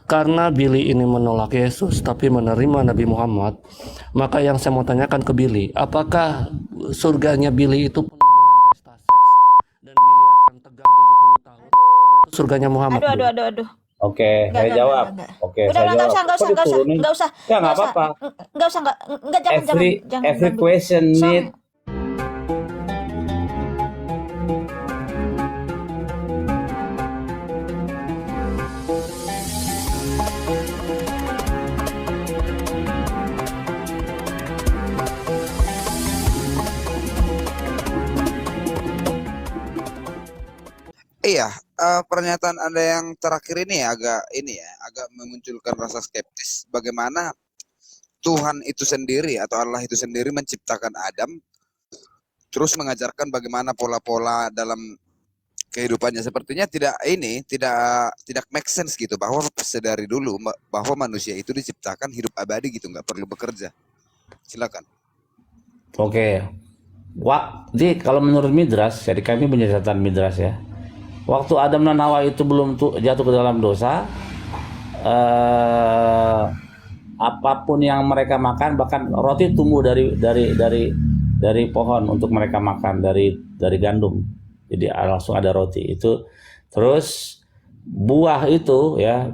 karena Billy ini menolak Yesus tapi menerima Nabi Muhammad, maka yang saya mau tanyakan ke Billy, apakah surganya Billy itu penuh dengan pesta seks dan Billy akan tegang 70 tahun karena itu surganya Muhammad, Aduh, Billy? aduh, aduh, aduh. Oke, saya jawab. Oke, Udah, saya udah, nggak jawab. usah, nggak Kok usah, nggak usah, diturunin? nggak usah, Ya nggak nggak usah, apa-apa. nggak usah, nggak, jangan, jangan Every ganggu. question need Song, Iya, pernyataan Anda yang terakhir ini agak memunculkan rasa skeptis. Bagaimana Tuhan itu sendiri atau Allah itu sendiri menciptakan Adam, terus mengajarkan bagaimana pola-pola dalam kehidupannya. Sepertinya tidak make sense gitu, bahwa sedari dulu bahwa manusia itu diciptakan hidup abadi gitu, nggak perlu bekerja. Silakan. Oke. Jadi kalau menurut Midras, jadi kami punya catatan Midras ya. Waktu Adam dan Hawa itu belum jatuh ke dalam dosa, apapun yang mereka makan, bahkan roti tumbuh dari pohon untuk mereka makan dari gandum. Jadi langsung ada roti itu. Terus buah itu ya,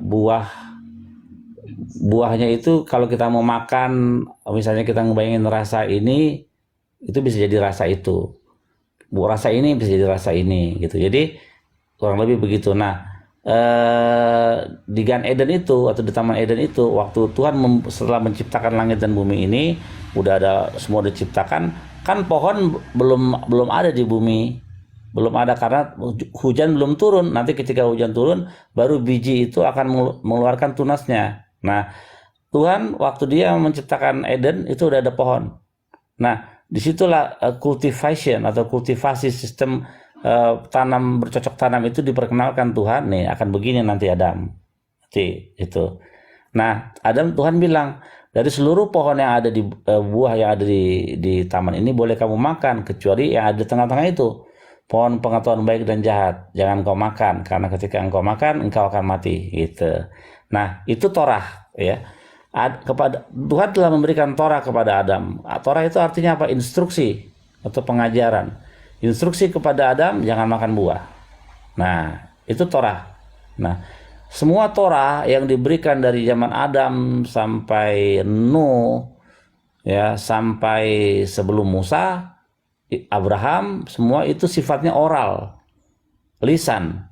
buahnya itu kalau kita mau makan, misalnya kita ngebayangin rasa ini, itu bisa jadi rasa itu. Rasa ini bisa jadi rasa ini gitu. Jadi kurang lebih begitu. Nah, di Gan Eden itu atau di Taman Eden itu, waktu Tuhan setelah menciptakan langit dan bumi ini, udah ada semua diciptakan, kan pohon belum ada di bumi, belum ada karena hujan belum turun. Nanti ketika hujan turun, baru biji itu akan mengeluarkan tunasnya. Nah, Tuhan waktu dia menciptakan Eden itu udah ada pohon. Nah, disitulah cultivation atau kultivasi sistem bercocok tanam itu diperkenalkan Tuhan. Nih akan begini nanti Adam. Nanti itu. Nah, Tuhan bilang, dari seluruh pohon yang ada di buah yang ada di taman ini boleh kamu makan, kecuali yang ada di tengah-tengah itu, pohon pengetahuan baik dan jahat. Jangan kau makan, karena ketika engkau makan engkau akan mati gitu. Nah, itu Torah ya. Tuhan telah memberikan Torah kepada Adam. Torah itu artinya apa? Instruksi atau pengajaran. Instruksi kepada Adam, jangan makan buah. Nah, itu Torah. Nah, semua Torah yang diberikan dari zaman Adam sampai Nuh, ya, sampai sebelum Musa, Abraham, semua itu sifatnya oral, lisan,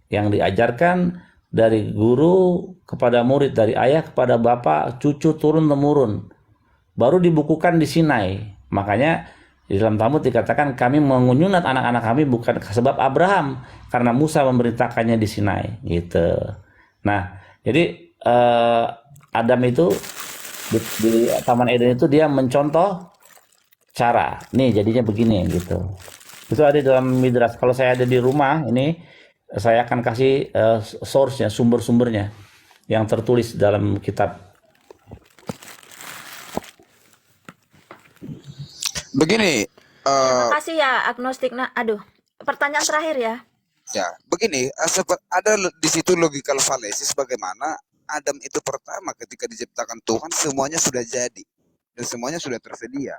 yang diajarkan dari guru kepada murid, dari ayah kepada bapak, cucu turun-temurun. Baru dibukukan di Sinai. Makanya di dalam Talmud dikatakan kami mengunyunat anak-anak kami bukan sebab Abraham, karena Musa memerintahkannya di Sinai gitu. Nah, jadi Adam itu di Taman Eden itu dia mencontoh cara. Nih jadinya begini gitu. Itu ada di dalam Midras. Kalau saya ada di rumah ini, saya akan kasih source-nya, sumber-sumbernya yang tertulis dalam kitab. Begini, makasih ya agnostik. Nah, aduh, pertanyaan terakhir ya. ya begini, ada di situ logical fallacies, bagaimana Adam itu pertama ketika diciptakan Tuhan semuanya sudah jadi dan semuanya sudah tersedia,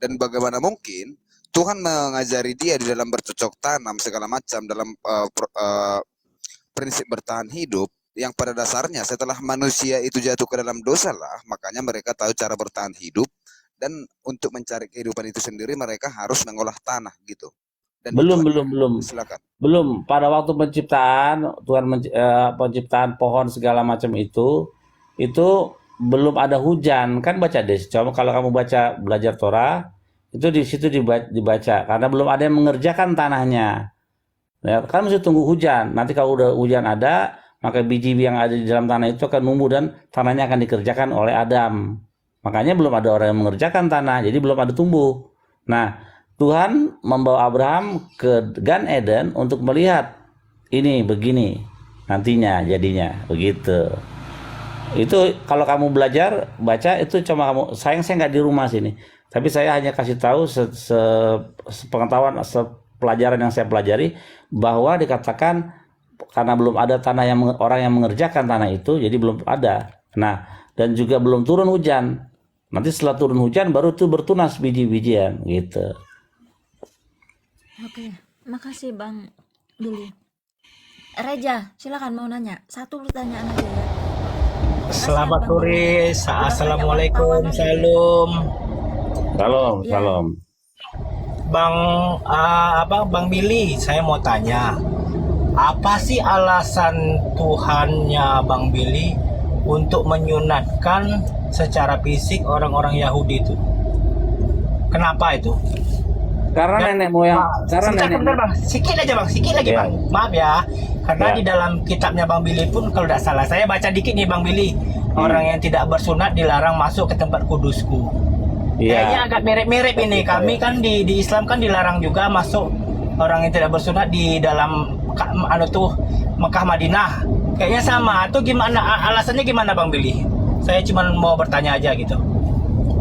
dan bagaimana mungkin Tuhan mengajari dia di dalam bercocok tanam segala macam dalam prinsip bertahan hidup, yang pada dasarnya setelah manusia itu jatuh ke dalam dosa lah, makanya mereka tahu cara bertahan hidup. Dan untuk mencari kehidupan itu sendiri mereka harus mengolah tanah gitu. Dan Belum. Silakan. Belum. Pada waktu penciptaan Tuhan penciptaan pohon segala macam itu belum ada hujan. Kan baca deh. Coba kalau kamu belajar Torah, itu di situ dibaca karena belum ada yang mengerjakan tanahnya. Ya, kan mesti tunggu hujan. Nanti kalau udah hujan ada, maka biji yang ada di dalam tanah itu akan numbuh dan tanahnya akan dikerjakan oleh Adam. Makanya belum ada orang yang mengerjakan tanah, jadi belum ada tumbuh. Nah, Tuhan membawa Abraham ke Gan Eden untuk melihat ini begini nantinya jadinya begitu. Itu kalau kamu belajar baca itu cuma kamu. Saya nggak di rumah sini, tapi saya hanya kasih tahu pengetahuan pelajaran yang saya pelajari, bahwa dikatakan karena belum ada tanah yang orang yang mengerjakan tanah itu, jadi belum ada. Nah, dan juga belum turun hujan. Nanti setelah turun hujan baru tuh bertunas biji-bijian gitu. Oke, makasih Bang Billy. Reja, silakan mau nanya. Satu pertanyaan aja ya. Selamat Bang sore, assalamualaikum, salam, Salam, Iya, salam. Bang Bang Billy, saya mau tanya, apa sih alasan Tuhannya Bang Billy untuk menyunatkan secara fisik orang-orang Yahudi itu? Kenapa itu? Karena Dan nenek moyang, karena sebentar, nenek sebentar Bang, sikit lagi ya, Bang, maaf ya, karena ya. di dalam kitabnya Bang Billy pun kalau tidak salah, saya baca dikit nih Bang Billy, orang yang tidak bersunat dilarang masuk ke tempat kudusku. Kayaknya Iya, agak mirip-mirip ini. Kami kan di Islam kan dilarang juga masuk orang yang tidak bersunat di dalam Mekah Madinah. Kayaknya sama. Atau gimana? Alasannya gimana Bang Billy? Saya cuma mau bertanya aja gitu.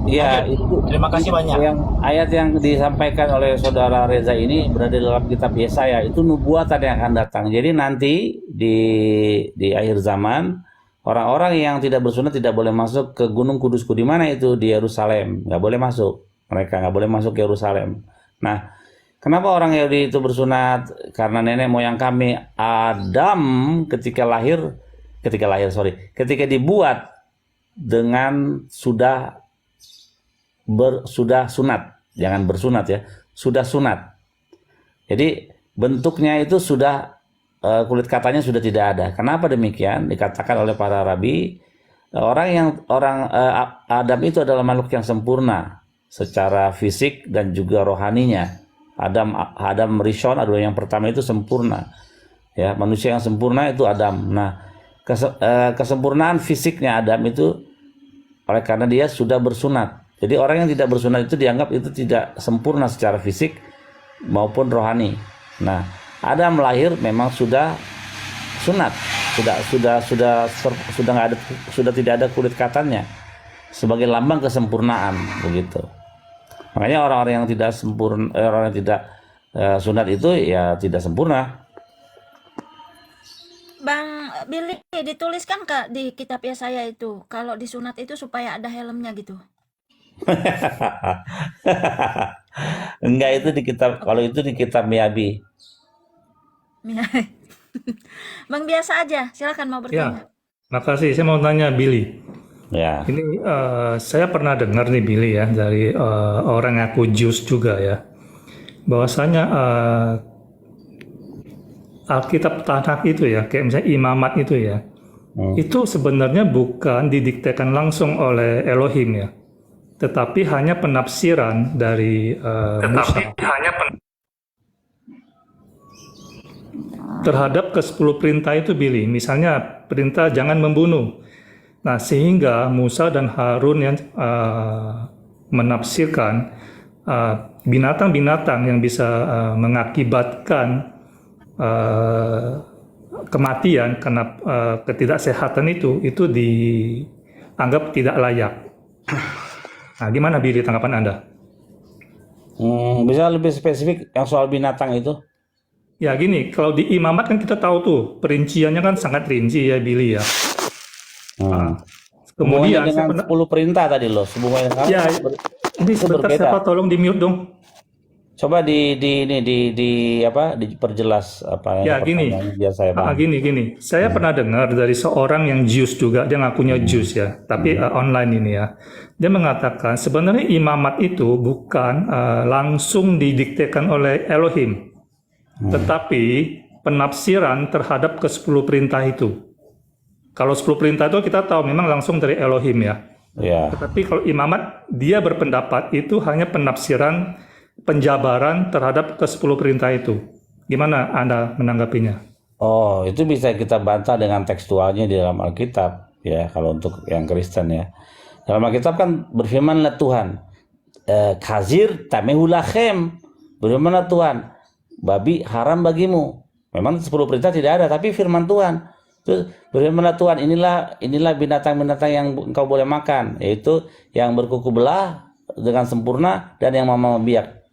iya, Lanjut. Terima kasih banyak. yang ayat yang disampaikan oleh saudara Reza ini berada dalam kitab Yesaya, itu nubuatan yang akan datang. Jadi nanti di akhir zaman orang-orang yang tidak bersunat tidak boleh masuk ke Gunung Kudusku. Di mana itu? Di Yerusalem. Nggak boleh masuk. Mereka nggak boleh masuk ke Yerusalem. Nah, kenapa orang Yahudi itu bersunat? Karena nenek moyang kami Adam ketika dibuat dengan sudah sunat, jangan bersunat ya, sudah sunat. Jadi bentuknya itu sudah kulit katanya sudah tidak ada. Kenapa demikian? Dikatakan oleh para rabi, Adam itu adalah makhluk yang sempurna secara fisik dan juga rohaninya. Adam Rishon adalah yang pertama, itu sempurna. Ya, manusia yang sempurna itu Adam. Nah, kesempurnaan fisiknya Adam itu oleh karena dia sudah bersunat. Jadi orang yang tidak bersunat itu dianggap itu tidak sempurna secara fisik maupun rohani. Nah, Adam lahir memang sudah sunat, sudah tidak ada kulit katanya sebagai lambang kesempurnaan begitu. Makanya orang-orang yang tidak sempurna, orang yang tidak sunat itu ya tidak sempurna. Bang Billy, dituliskan Kak di kitab Yesaya itu kalau disunat itu supaya ada helmnya gitu. Enggak, itu di kitab, kalau itu di kitab Miabi. Bang biasa aja, silakan mau bertanya. Ya, makasih. Saya mau tanya Billy. Ya. Ini saya pernah dengar nih Billy ya dari orang ngaku Jews juga ya, bahwasanya Alkitab Tanakh itu ya, kayak misalnya Imamat itu ya, itu sebenarnya bukan didiktekan langsung oleh Elohim ya, tetapi hanya penafsiran dari Musa terhadap ke-10 perintah itu Billy. Misalnya perintah jangan membunuh. Nah, sehingga Musa dan Harun yang menafsirkan binatang-binatang yang bisa mengakibatkan kematian karena ketidaksehatan itu dianggap tidak layak. Nah, gimana Billy tanggapan Anda? Bisa lebih spesifik yang soal binatang itu? Ya gini, kalau di Imamat kan kita tahu tuh perinciannya kan sangat rinci ya Billy ya. Kemudian Kemudian dengan 10 perintah tadi loh, hubungannya sama. ya ini Itu sebentar berbeda. siapa tolong di mute dong. Coba diperjelas apa Ya yang gini, pertanyaannya biar saya paham. gini. Saya pernah dengar dari seorang yang Jews juga, dia ngakunya Jews ya, tapi online ini ya. Dia mengatakan sebenarnya imamat itu bukan langsung didiktekan oleh Elohim, tetapi penafsiran terhadap ke-10 perintah itu. Kalau 10 perintah itu kita tahu memang langsung dari Elohim ya. Ya. Tetapi kalau imamat, dia berpendapat itu hanya penafsiran, penjabaran terhadap ke-10 perintah itu. Gimana Anda menanggapinya? Oh, itu bisa kita bantah dengan tekstualnya di dalam Alkitab ya, kalau untuk yang Kristen ya. Dalam Alkitab kan berfirmanlah Tuhan, khazir tamehu lachem, berfirmanlah Tuhan, babi haram bagimu. Memang 10 perintah tidak ada, tapi firman Tuhan. Terus berfirmanlah Tuhan, inilah binatang-binatang yang engkau boleh makan, yaitu yang berkuku belah dengan sempurna dan yang mama biak.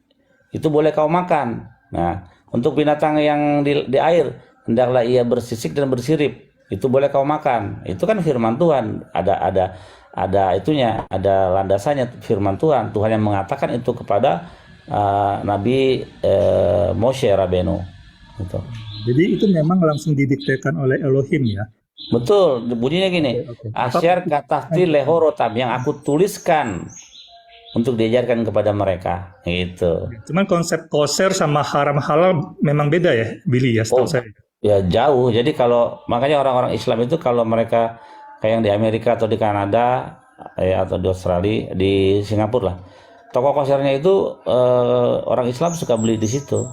Itu boleh kau makan. Nah, untuk binatang yang di air, hendaklah ia bersisik dan bersirip. Itu boleh kau makan. Itu kan firman Tuhan. Ada itunya, ada landasannya firman Tuhan. Tuhan yang mengatakan itu kepada Nabi Moshe Rabenu. Gitu. Jadi itu memang langsung didiktekan oleh Elohim ya. Betul, bunyinya gini. Oke. Asyar katafti lehorotam, yang aku tuliskan untuk diajarkan kepada mereka. Gitu. Cuman konsep kosher sama haram halal memang beda ya, Billy ya, setahu Oh, saya. ya jauh. Jadi makanya orang-orang Islam itu kalau mereka kayak yang di Amerika atau di Kanada atau di Australia, di Singapura lah, toko koshernya itu orang Islam suka beli di situ.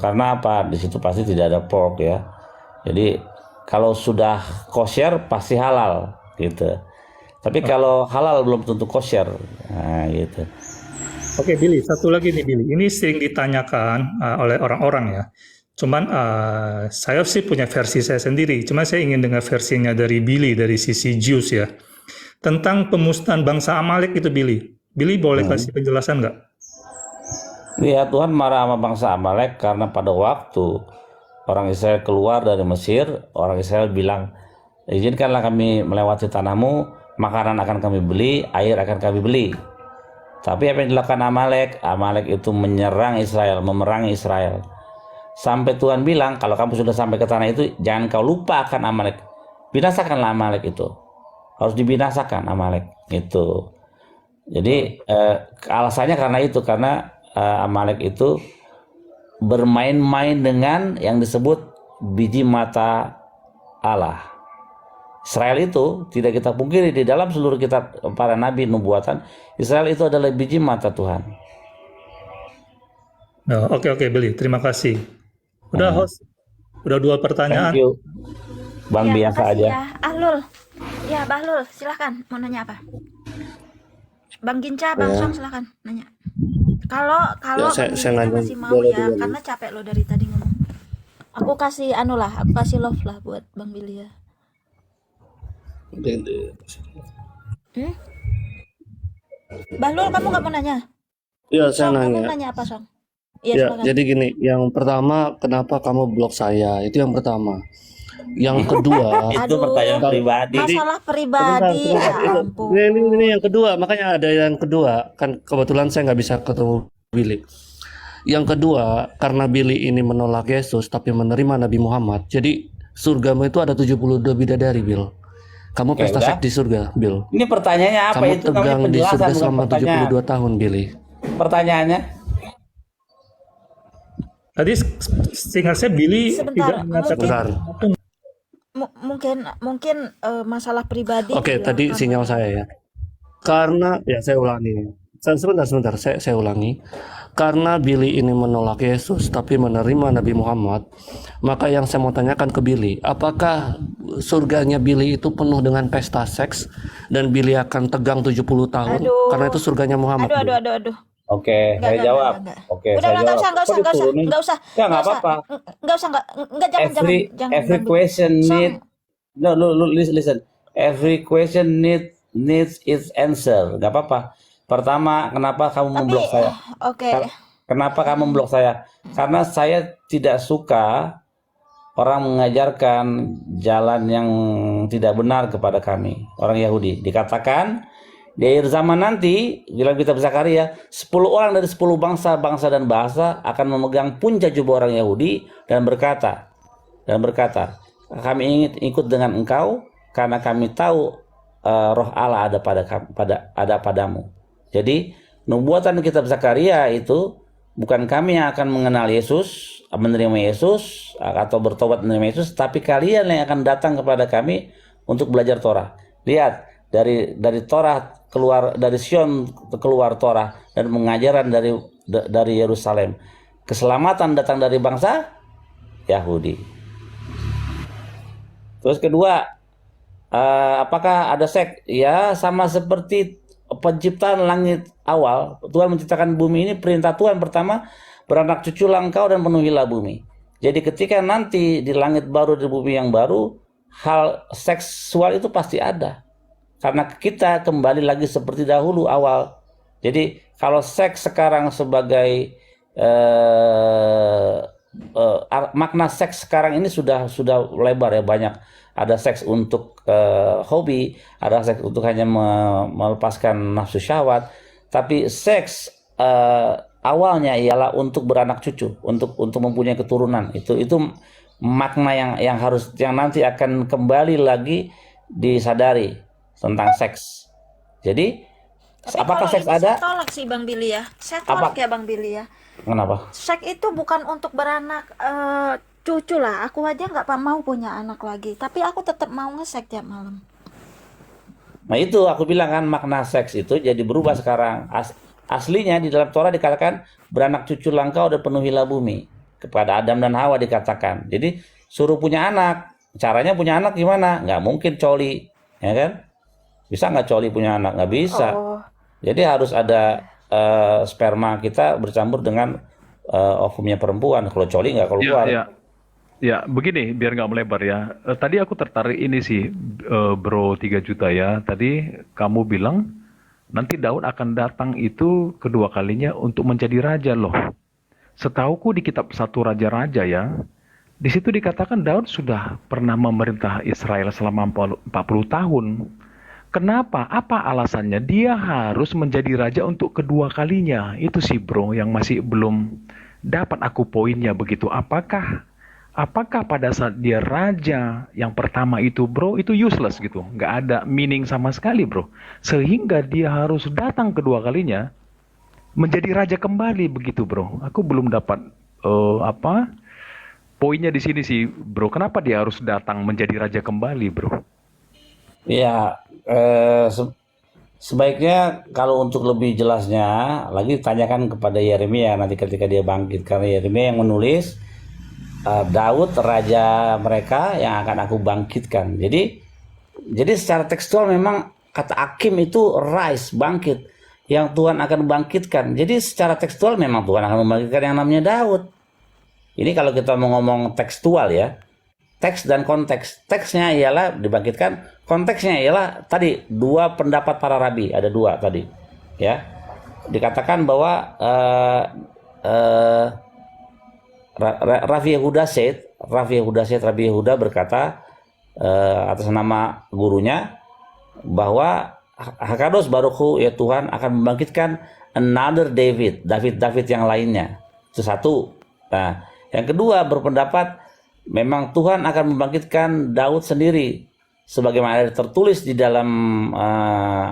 Karena apa? Di situ pasti tidak ada pork ya. Jadi kalau sudah kosher pasti halal gitu. Tapi kalau halal belum tentu kosher. Nah, gitu. Oke, Billy, satu lagi nih, Billy. Ini sering ditanyakan oleh orang-orang ya. Cuman saya sih punya versi saya sendiri. Cuman saya ingin dengar versinya dari Billy, dari sisi Jews ya. Tentang pemusnahan bangsa Amalek itu, Billy. Billy boleh kasih penjelasan nggak? Ya, Tuhan marah sama bangsa Amalek karena pada waktu orang Israel keluar dari Mesir, orang Israel bilang, izinkanlah kami melewati tanahmu, makanan akan kami beli, air akan kami beli. Tapi apa yang dilakukan Amalek? Amalek itu menyerang Israel, memerangi Israel. Sampai Tuhan bilang, kalau kamu sudah sampai ke tanah itu, jangan kau lupa akan Amalek. Binasakanlah Amalek itu. Harus dibinasakan Amalek itu. Jadi alasannya karena itu, karena Amalek itu bermain-main dengan yang disebut biji mata Allah. Israel itu tidak kita pungkiri, di dalam seluruh kitab para nabi nubuatan, Israel itu adalah biji mata Tuhan. Nah, oke, Billy. Terima kasih. Udah, host. Udah 2 pertanyaan. Thank you. Bang Ya, biasa makasih aja. ya. Ahlul. Ya, Bahlul, silahkan. Mau nanya apa? Bang Ginca, Bang Song, silahkan nanya. Kalau Ya, saya Bang Billy nanya masih mau boleh ya, dulu. karena capek lo dari tadi ngomong. Aku kasih aku kasih love lah buat Bang Billy ya. Hmm? Bahlul, kamu nggak mau nanya? Ya, saya Song, kamu nanya. nanya apa, Song? Iya, Ya, silakan. jadi gini, yang pertama, kenapa kamu blok saya? Itu yang pertama. Yang kedua, Itu Aduh, pertanyaan pribadi. masalah pribadi, sebentar. ya ampun. Ini yang kedua, makanya ada yang kedua. Kan kebetulan saya nggak bisa ketemu Billy. Yang kedua, karena Billy ini menolak Yesus tapi menerima Nabi Muhammad, jadi surgamu itu ada 72 bidadari, Bill. Kamu Oke, pesta udah. seks di surga, Bill. Ini pertanyaannya apa? Kamu Itu namanya tegang di penjelasan, surga bukan selama pertanyaan. 72 tahun, Billy. Pertanyaannya, Tadi seingat saya Billy Sebentar, tidak mengatakan Bentar. Mungkin masalah pribadi Oke, bilang tadi kamu. sinyal saya ya. Karena ya saya ulangi. Sebentar, saya ulangi. Karena Billy ini menolak Yesus tapi menerima Nabi Muhammad, maka yang saya mau tanyakan ke Billy, apakah surganya Billy itu penuh dengan pesta seks dan Billy akan tegang 70 tahun? Aduh. Karena itu surganya Muhammad. Bill. Aduh. oke, saya Enggak, jawab. enggak. Oke, Udah, saya enggak jawab. usah, Kok diturunin? enggak usah. Ya, nggak apa-apa. Enggak usah, enggak, jangan, jangan. Every Bang Billy. question Song. listen. Every question needs its answer. Gak apa-apa. Pertama, kenapa kamu Tapi memblok saya? oke. Kenapa kamu memblok saya? Karena saya tidak suka orang mengajarkan jalan yang tidak benar kepada kami, orang Yahudi. Dikatakan di akhir zaman nanti, dalam kitab Zakaria, 10 orang dari 10 bangsa dan bahasa akan memegang puncak jubah orang Yahudi dan berkata, kami ingin ikut dengan engkau karena kami tahu roh Allah ada padamu. Jadi nubuatan kitab Zakaria itu bukan kami yang akan mengenal Yesus, menerima Yesus atau bertobat menerima Yesus, tapi kalian yang akan datang kepada kami untuk belajar Torah. Lihat, dari Torah keluar, dari Sion keluar Torah dan pengajaran dari Yerusalem. Keselamatan datang dari bangsa Yahudi. Terus kedua, apakah ada seks? Ya, sama seperti penciptaan langit awal. Tuhan menciptakan bumi ini, perintah Tuhan pertama, beranak cuculah engkau dan penuhilah bumi. Jadi ketika nanti di langit baru, di bumi yang baru, hal seksual itu pasti ada. Karena kita kembali lagi seperti dahulu awal. Jadi kalau seks sekarang sebagai makna seks sekarang ini sudah lebar ya, banyak. Ada seks untuk hobi, ada seks untuk hanya melepaskan nafsu syahwat. Tapi seks awalnya ialah untuk beranak cucu, untuk mempunyai keturunan. Itu makna yang nanti akan kembali lagi disadari tentang seks. Jadi Tapi apakah kalau seks itu saya ada? tolak sih Bang Billy ya. Saya tolak ya Bang Billy ya. Kenapa? Seks itu bukan untuk beranak cucu lah. Aku aja nggak mau punya anak lagi. Tapi aku tetap mau ngesek tiap malam. Nah itu aku bilang kan, makna seks itu jadi berubah sekarang. Aslinya di dalam Torah dikatakan beranak cuculah engkau dan penuhilah bumi. Kepada Adam dan Hawa dikatakan. Jadi suruh punya anak. Caranya punya anak gimana? Nggak mungkin coli, ya kan? Bisa nggak coli punya anak? Nggak bisa. Oh, Jadi harus ada sperma kita bercampur dengan ovumnya perempuan. Kalau coli nggak Ya, keluar. ya, ya. Begini, biar nggak melebar ya. Tadi aku tertarik ini sih, Bro 3 juta ya. Tadi kamu bilang nanti Daud akan datang itu kedua kalinya untuk menjadi raja loh. Setauku di kitab 1 Raja-Raja ya, di situ dikatakan Daud sudah pernah memerintah Israel selama 40 tahun. Kenapa? Apa alasannya? Dia harus menjadi raja untuk kedua kalinya. Itu sih bro yang masih belum dapat aku poinnya begitu. Apakah pada saat dia raja yang pertama itu bro, itu useless gitu. Nggak ada meaning sama sekali bro. Sehingga dia harus datang kedua kalinya menjadi raja kembali begitu bro. Aku belum dapat poinnya di sini sih bro. Kenapa dia harus datang menjadi raja kembali bro? Ya, sebaiknya kalau untuk lebih jelasnya lagi tanyakan kepada Yeremia nanti ketika dia bangkit, karena Yeremia yang menulis Daud raja mereka yang akan aku bangkitkan. Jadi secara tekstual memang kata Akim itu rise, bangkit, yang Tuhan akan bangkitkan. Jadi secara tekstual memang Tuhan akan membangkitkan yang namanya Daud. Ini kalau kita mau ngomong tekstual ya, teks dan konteks. Teksnya ialah dibangkitkan, konteksnya ialah tadi dua pendapat para rabi, ada dua tadi, ya. Dikatakan bahwa Rabi Yehuda berkata atas nama gurunya bahwa Hakados Baruchu ya Tuhan akan membangkitkan another David yang lainnya. Itu satu. Nah, yang kedua berpendapat memang Tuhan akan membangkitkan Daud sendiri. Sebagaimana tertulis di dalam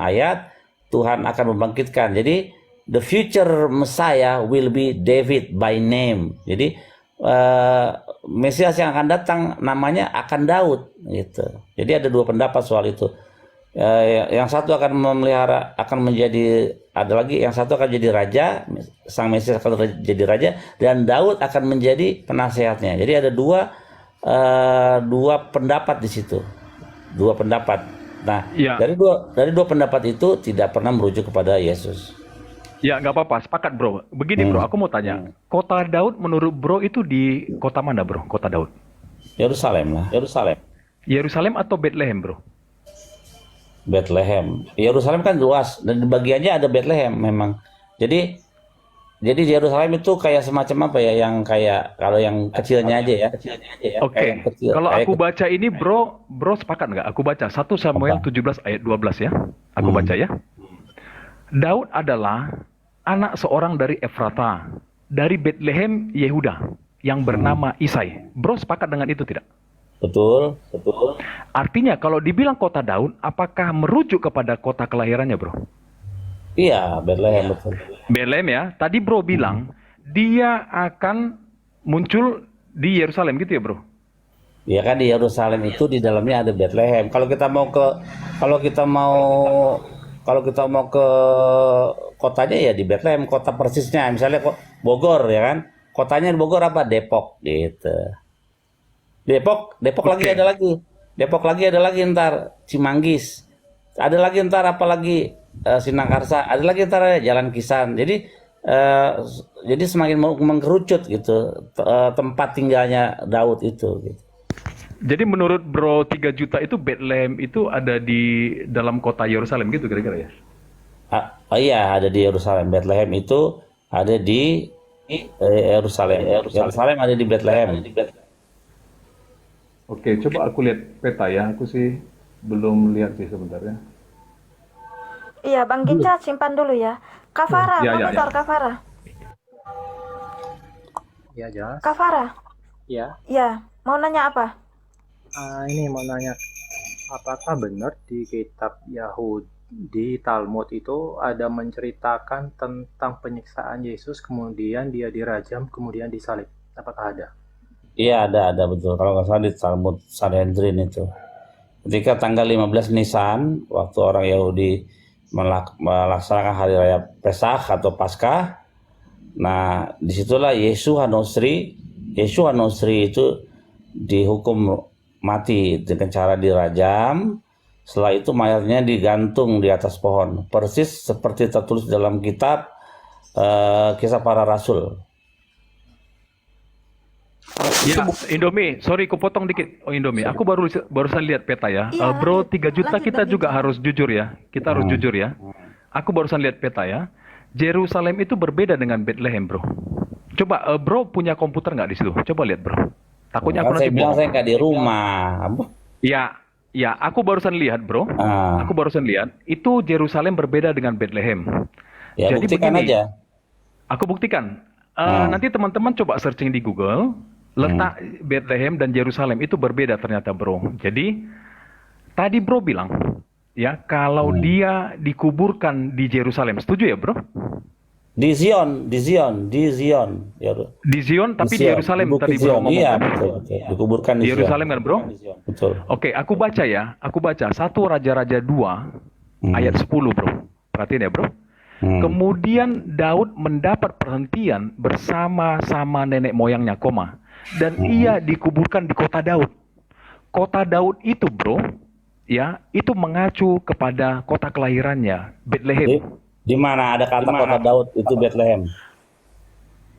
ayat, Tuhan akan membangkitkan. Jadi, the future Messiah will be David by name. Jadi, Mesias yang akan datang namanya akan Daud. Gitu. Jadi ada dua pendapat soal itu. Yang satu akan memelihara, akan menjadi, ada lagi yang satu akan jadi raja, sang Mesias akan jadi raja, dan Daud akan menjadi penasehatnya. Jadi ada dua pendapat di situ, dua pendapat. Nah, Ya, dari dua pendapat itu tidak pernah merujuk kepada Yesus. ya nggak apa-apa, sepakat bro. Begini bro, aku mau tanya, kota Daud menurut bro itu di kota mana bro? Kota Daud? Yerusalem lah, Yerusalem. Yerusalem atau Bethlehem bro? Bethlehem. Yerusalem kan luas dan di bagiannya ada Bethlehem memang. Jadi Yerusalem itu kayak semacam apa ya, yang kayak kalau yang kecilnya aja ya. Oke, Kayak kecil. kalau Kayak aku baca ini bro sepakat nggak? Aku baca 1 Samuel 17 ayat 12 ya. Aku baca ya. Daud adalah anak seorang dari Efrata, dari Bethlehem Yehuda, yang bernama Isai. Bro sepakat dengan itu tidak? Betul. Artinya kalau dibilang kota Daud, apakah merujuk kepada kota kelahirannya bro? Iya, Bethlehem betul. Bethlehem ya. Tadi bro bilang dia akan muncul di Yerusalem gitu ya bro? Ya kan di Yerusalem itu di dalamnya ada Bethlehem. Kalau kita mau ke kotanya ya di Bethlehem, kota persisnya. Misalnya Bogor ya kan. Kotanya di Bogor apa? Depok gitu. Depok lagi Oke. ada lagi. Depok lagi ada lagi ntar Cimanggis. Ada lagi ntar apalagi Sinangkarsa, ada lagi ntar Jalan Kisan. Jadi semakin mengkerucut gitu tempat tinggalnya Daud itu gitu. Jadi menurut bro 3 juta itu Bethlehem itu ada di dalam kota Yerusalem gitu kira-kira ya? Iya, ada di Yerusalem. Bethlehem itu ada di Yerusalem. Yerusalem ada di Bethlehem. Oke, coba aku lihat peta ya. Aku sih belum lihat sih sebentar ya. Iya, Bang Ginca simpan dulu ya. Kafara, Ya, ya, Monitor ya. Kafara. Ya, jelas. Kafara, Ya, ya, mau nanya apa? ini mau nanya, apakah benar di kitab Yahudi Talmud itu ada menceritakan tentang penyiksaan Yesus, kemudian dia dirajam, kemudian disalib? Apakah ada? Iya, ada betul. Kalau nggak salah di Talmud Sanhedrin itu. Ketika tanggal 15 Nisan, waktu orang Yahudi melaksanakan hari raya Pesach atau Paskah, nah disitulah Yeshua Nosri itu dihukum mati dengan cara dirajam. Setelah itu mayatnya digantung di atas pohon, persis seperti tertulis dalam kitab Kisah Para Rasul. Ya, Indomie, sorry kupotong dikit. Oh, Indomie, aku barusan lihat peta ya. Iya, Bro, lanjut. 3 juta Lanjut, kita Bang juga Ginca. harus jujur ya. Kita harus jujur ya. Aku barusan lihat peta ya. Yerusalem itu berbeda dengan Bethlehem, bro. Coba, bro punya komputer nggak di situ? Coba lihat, bro. Takutnya aku Kan saya nanti bilang bohong. saya nggak di rumah. Ya, aku barusan lihat, bro. Ah, Aku barusan lihat, itu Yerusalem berbeda dengan Bethlehem. ya Jadi buktikan begini, aja. aku buktikan. Ah. Nanti teman-teman coba searching di Google, letak Bethlehem dan Yerusalem itu berbeda ternyata, bro. Jadi tadi bro bilang, ya kalau dia dikuburkan di Yerusalem, setuju ya, bro? Di Zion. Ya, Di Zion, tapi di Zion, Yerusalem Bukit tadi bro Zion. ngomong. Iya, kan? betul. Dikuburkan Di di Zion. Yerusalem kan, bro? Betul. Oke, aku baca ya. Aku baca 1 Raja-Raja 2 ayat 10, bro. Perhatiin ya, bro. Kemudian Daud mendapat perhentian bersama-sama nenek moyangnya, koma. Dan ia dikuburkan di kota Daud. Kota Daud itu, bro, ya, itu mengacu kepada kota kelahirannya, Bethlehem. Di mana ada kata kota Daud itu Bethlehem?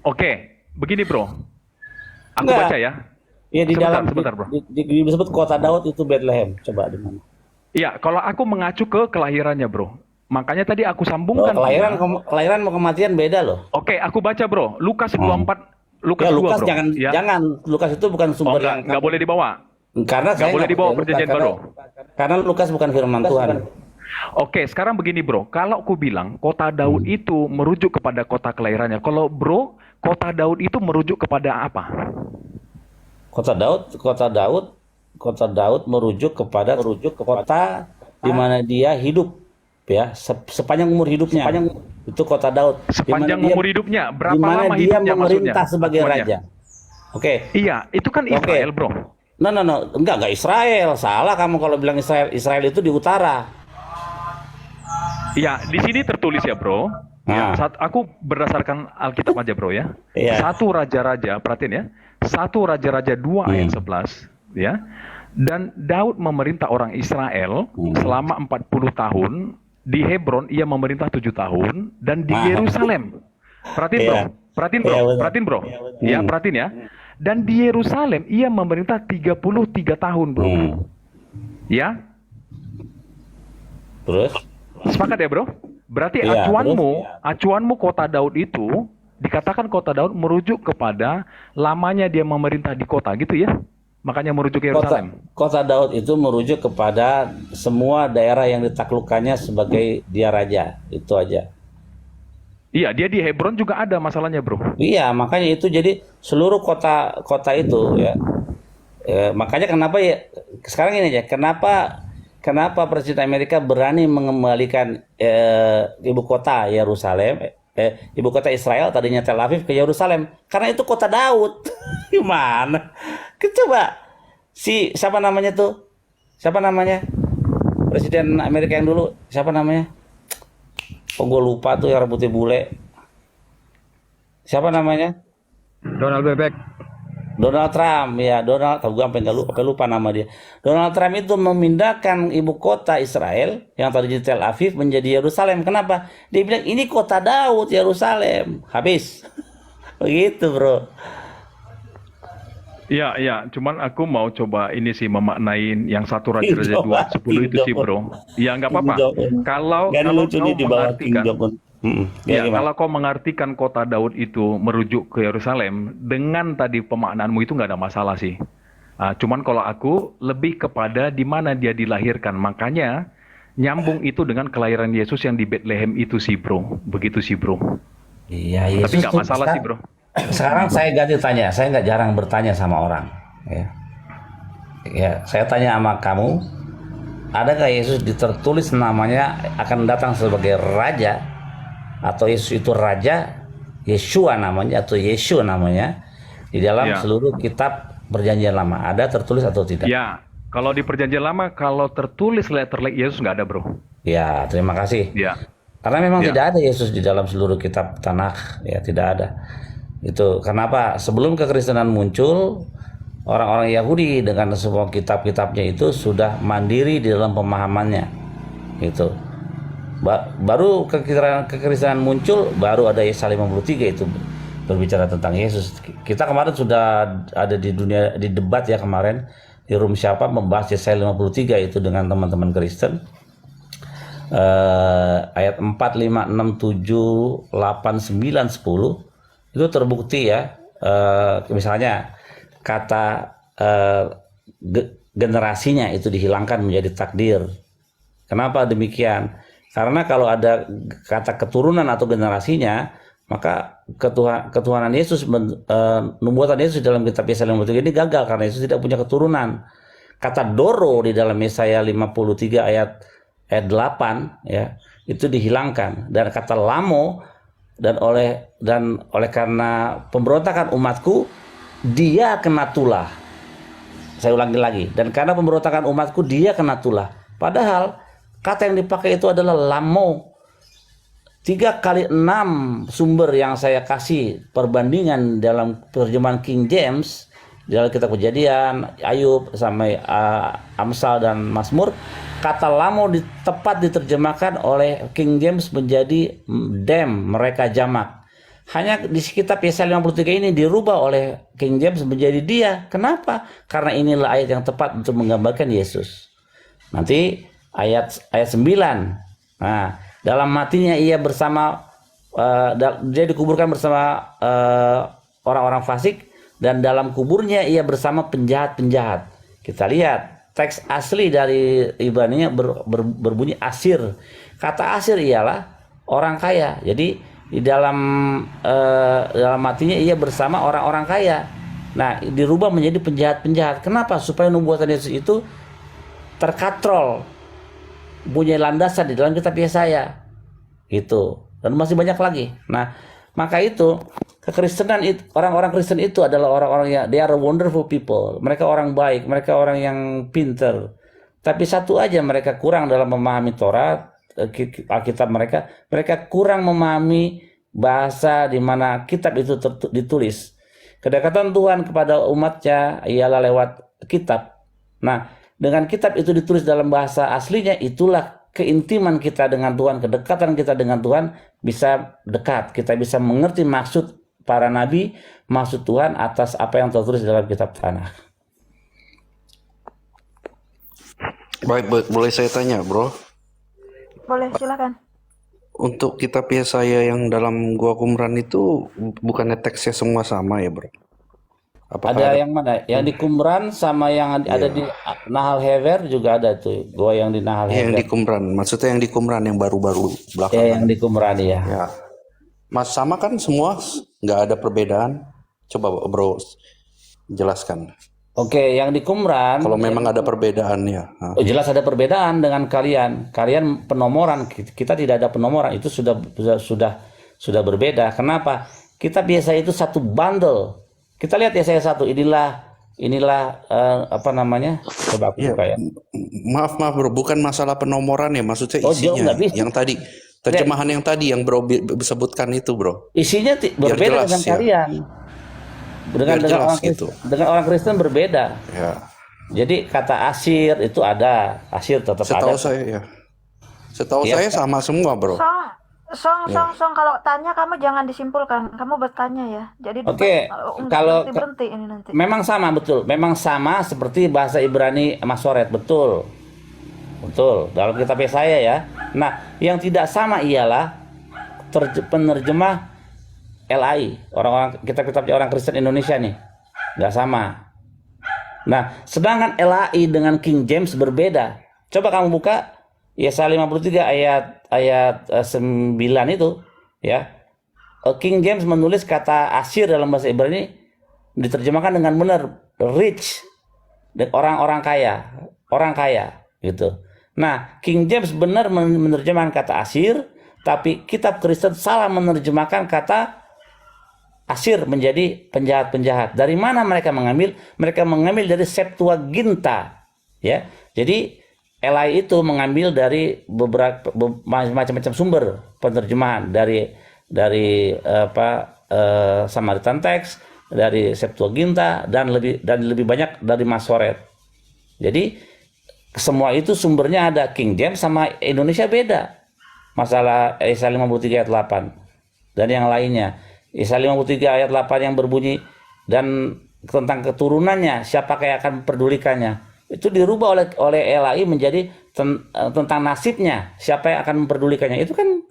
Oke, begini, bro. Aku Enggak. baca ya. Iya, di Sebentar, dalam sebentar, bro. disebut kota Daud itu Bethlehem. Coba di mana? Iya, kalau aku mengacu ke kelahirannya, bro. Makanya tadi aku sambungkan. Kelahiran mau kematian beda loh. Oke, aku baca, bro. Lukas 24. Lukas Ya 2, Lukas bro. Ya. jangan. Lukas itu bukan Oh, sumber nggak boleh dibawa. Karena Nggak saya boleh dibawa percaya perjanjian Lukas, baru. Karena Lukas bukan firman Tuhan. Oke, sekarang begini, bro. Kalau aku bilang kota Daud itu merujuk kepada kota kelahirannya. Kalau bro, kota Daud itu merujuk kepada apa? Kota Daud merujuk kepada kota di mana dia hidup, ya, sepanjang umur hidupnya. Itu kota Daud. Di mana Sepanjang dia- umur hidupnya, berapa di mana lama dia hidupnya maksudnya? memerintah sebagai Umurnya. raja. Oke. Iya, itu kan Oke. Israel, bro. No, enggak Israel. Salah kamu kalau bilang Israel. Israel itu di utara. Iya, di sini tertulis ya, bro. Ya, Nah. aku berdasarkan Alkitab aja, bro ya. Iya. 1 Raja-Raja, perhatiin ya. 1 Raja-Raja 2 ayat 11, ya. Dan Daud memerintah orang Israel selama 40 tahun. Di Hebron ia memerintah 7 tahun dan di Nah. Yerusalem. Perhatiin, bro. Iya. Perhatiin, bro. Iya, betul. Perhatiin, bro. Ya, perhatiin ya. Dan di Yerusalem ia memerintah 33 tahun, bro. Ya. Terus? Sepakat ya, bro? Berarti Iya, acuanmu kota Daud itu dikatakan kota Daud merujuk kepada lamanya dia memerintah di kota, gitu ya? Makanya merujuk ke Yerusalem. Kota Daud itu merujuk kepada semua daerah yang ditaklukkannya sebagai dia raja. Itu aja. Iya, dia di Hebron juga ada masalahnya, bro. Iya, makanya itu jadi seluruh kota itu ya. Makanya kenapa ya sekarang ini aja, kenapa Presiden Amerika berani mengembalikan ibu kota Yerusalem, ibu kota Israel tadinya Tel Aviv ke Yerusalem, karena itu kota Daud. Gimana? Coba siapa namanya tuh? Siapa namanya? Presiden Amerika yang dulu, siapa namanya? Oh, gue lupa tuh yang rambutnya bule. Siapa namanya? Donald Bebek. Donald Trump, ya Donald. Gue sampai lupa nama dia. Donald Trump itu memindahkan ibu kota Israel yang tadi di Tel Aviv menjadi Yerusalem. Kenapa? Dia bilang ini kota Daud, Yerusalem. Habis. Begitu, bro. Iya. Cuman aku mau coba ini sih memaknain yang 1 Raja-Raja 2 10 itu sih, bro. Ya, nggak apa-apa. Kalau Gak kalau lucu kau nih di bawah King mengartikan, Jong-un. Ya, Ya, gimana? kalau kau mengartikan kota Daud itu merujuk ke Yerusalem, dengan tadi pemaknaanmu itu nggak ada masalah sih. Cuman kalau aku lebih kepada di mana dia dilahirkan, makanya nyambung itu dengan kelahiran Yesus yang di Bethlehem itu sih bro, begitu sih bro. Iya, Tapi Yesus nggak tuh masalah sih bro. sekarang saya ganti tanya, saya nggak jarang bertanya sama orang. Ya, saya tanya sama kamu, ada nggak Yesus tertulis namanya akan datang sebagai raja, atau Yesus itu raja, Yeshua namanya atau Yeshu namanya di dalam Ya. seluruh kitab Perjanjian Lama, ada tertulis atau tidak? Ya, kalau di Perjanjian Lama kalau tertulis letter Yesus nggak ada bro. Ya, terima kasih. Ya. Karena memang Ya. tidak ada Yesus di dalam seluruh kitab Tanakh, ya tidak ada. Itu kenapa sebelum kekristenan muncul, orang-orang Yahudi dengan semua kitab-kitabnya itu sudah mandiri di dalam pemahamannya. Itu. Baru kekristenan muncul, baru ada Yesaya 53 itu berbicara tentang Yesus. Kita kemarin sudah ada di dunia di debat ya kemarin di room siapa membahas Yesaya 53 itu dengan teman-teman Kristen. Ayat 4, 5, 6, 7, 8, 9, 10 itu terbukti ya. Misalnya kata generasinya itu dihilangkan menjadi takdir. Kenapa demikian? Karena kalau ada kata keturunan atau generasinya, maka ketuhanan Yesus, nubuatan Yesus dalam kitab Yesaya 53 ini gagal karena Yesus tidak punya keturunan. Kata doro di dalam Yesaya 53 ayat 8 ya, itu dihilangkan, dan kata lamo dan oleh karena pemberontakan umatku dia kena tulah. Saya ulangi lagi, dan karena pemberontakan umatku dia kena tulah. Padahal kata yang dipakai itu adalah lamo. 3 kali 6 sumber yang saya kasih perbandingan dalam terjemahan King James, dalam kitab Kejadian, Ayub, sampai Amsal dan Mazmur, kata lamo tepat diterjemahkan oleh King James menjadi them, mereka jamak. Hanya di kitab Yesaya 53 ini dirubah oleh King James menjadi dia. Kenapa? Karena inilah ayat yang tepat untuk menggambarkan Yesus. Nanti ayat 9. Nah, dalam matinya ia bersama dia dikuburkan bersama orang-orang fasik, dan dalam kuburnya ia bersama penjahat-penjahat. Kita lihat teks asli dari Ibrani berbunyi asir. Kata asir ialah orang kaya. Jadi di dalam matinya ia bersama orang-orang kaya. Nah, dirubah menjadi penjahat-penjahat. Kenapa? Supaya nubuatan Yesus itu terkatrol, punya landasan di dalam kitab Yesaya itu, dan masih banyak lagi. Nah, maka itu kekristenan itu, orang-orang Kristen itu adalah orang-orang yang they are wonderful people. Mereka orang baik, mereka orang yang pinter. Tapi satu aja mereka kurang dalam memahami Taurat, Alkitab mereka kurang memahami bahasa di mana kitab itu ditulis. Kedekatan Tuhan kepada umatnya ialah lewat kitab. Nah, dengan kitab itu ditulis dalam bahasa aslinya, itulah keintiman kita dengan Tuhan, kedekatan kita dengan Tuhan bisa dekat. Kita bisa mengerti maksud para nabi, maksud Tuhan atas apa yang tertulis dalam kitab Tanakh. Baik, boleh saya tanya, bro? Boleh, silakan. Untuk kitab Yesaya yang dalam Gua Qumran itu bukannya teksnya semua sama ya, bro? Apakah Ada yang mana? Yang di Qumran sama yang ada di Nahal Hever juga ada tuh. Gua yang di Nahal yang Hever. di Qumran? Maksudnya yang di Qumran yang baru-baru Ya, belakangan. yang di Qumran ya. Ya. Mas, sama kan semua? Nggak ada perbedaan? Coba bro jelaskan. Oke, yang di Qumran. Kalau memang ada perbedaan ya. Oh, jelas ada perbedaan dengan kalian. Kalian penomoran, kita tidak ada penomoran. Itu sudah berbeda. Kenapa? Kita biasa itu satu bundle. Kita lihat Yesaya 1. Inilah apa namanya? Coba aku buka ya. Maaf bro, bukan masalah penomoran ya, maksudnya Oh, jauh isinya. nggak bisa. Yang tadi terjemahan yang tadi yang bro sebutkan itu, bro. Isinya berbeda jelas, dengan ya. kalian. Biar jelas gitu. Dengan orang Kristen berbeda. Ya. Jadi kata asir itu ada, asir tetap Setahu ada. saya ya. Setahu Iya. saya sama semua, bro. Song, kalau tanya kamu jangan disimpulkan, kamu bertanya ya. Jadi Oke, kalau berhenti ini nanti. memang sama, betul. Memang sama seperti bahasa Ibrani Masoret, betul. Betul, dalam kitab Yesaya ya. Nah, yang tidak sama ialah penerjemah LAI, orang-orang kitab-kitabnya orang Kristen Indonesia nih, nggak sama. Nah, sedangkan LAI dengan King James berbeda. Coba kamu buka Yesaya 53 ayat 9 itu, ya. King James menulis kata Asyir dalam bahasa Ibrani diterjemahkan dengan benar rich, dan orang kaya gitu. Nah, King James benar menerjemahkan kata Asyir, tapi kitab Kristen salah menerjemahkan kata Asyir menjadi penjahat-penjahat. Dari mana mereka mengambil? Mereka mengambil dari Septuaginta, ya. Jadi LAI itu mengambil dari beberapa macam-macam sumber penerjemahan dari Samaritan Text, dari Septuaginta, dan lebih banyak dari Masoret. Jadi semua itu sumbernya ada. King James sama Indonesia beda. Masalah Yesaya 53 ayat 8 dan yang lainnya. Yesaya 53 ayat 8 yang berbunyi dan tentang keturunannya, siapa yang akan memperdulikannya, itu dirubah oleh LAI menjadi tentang nasibnya, siapa yang akan memperdulikannya. Itu kan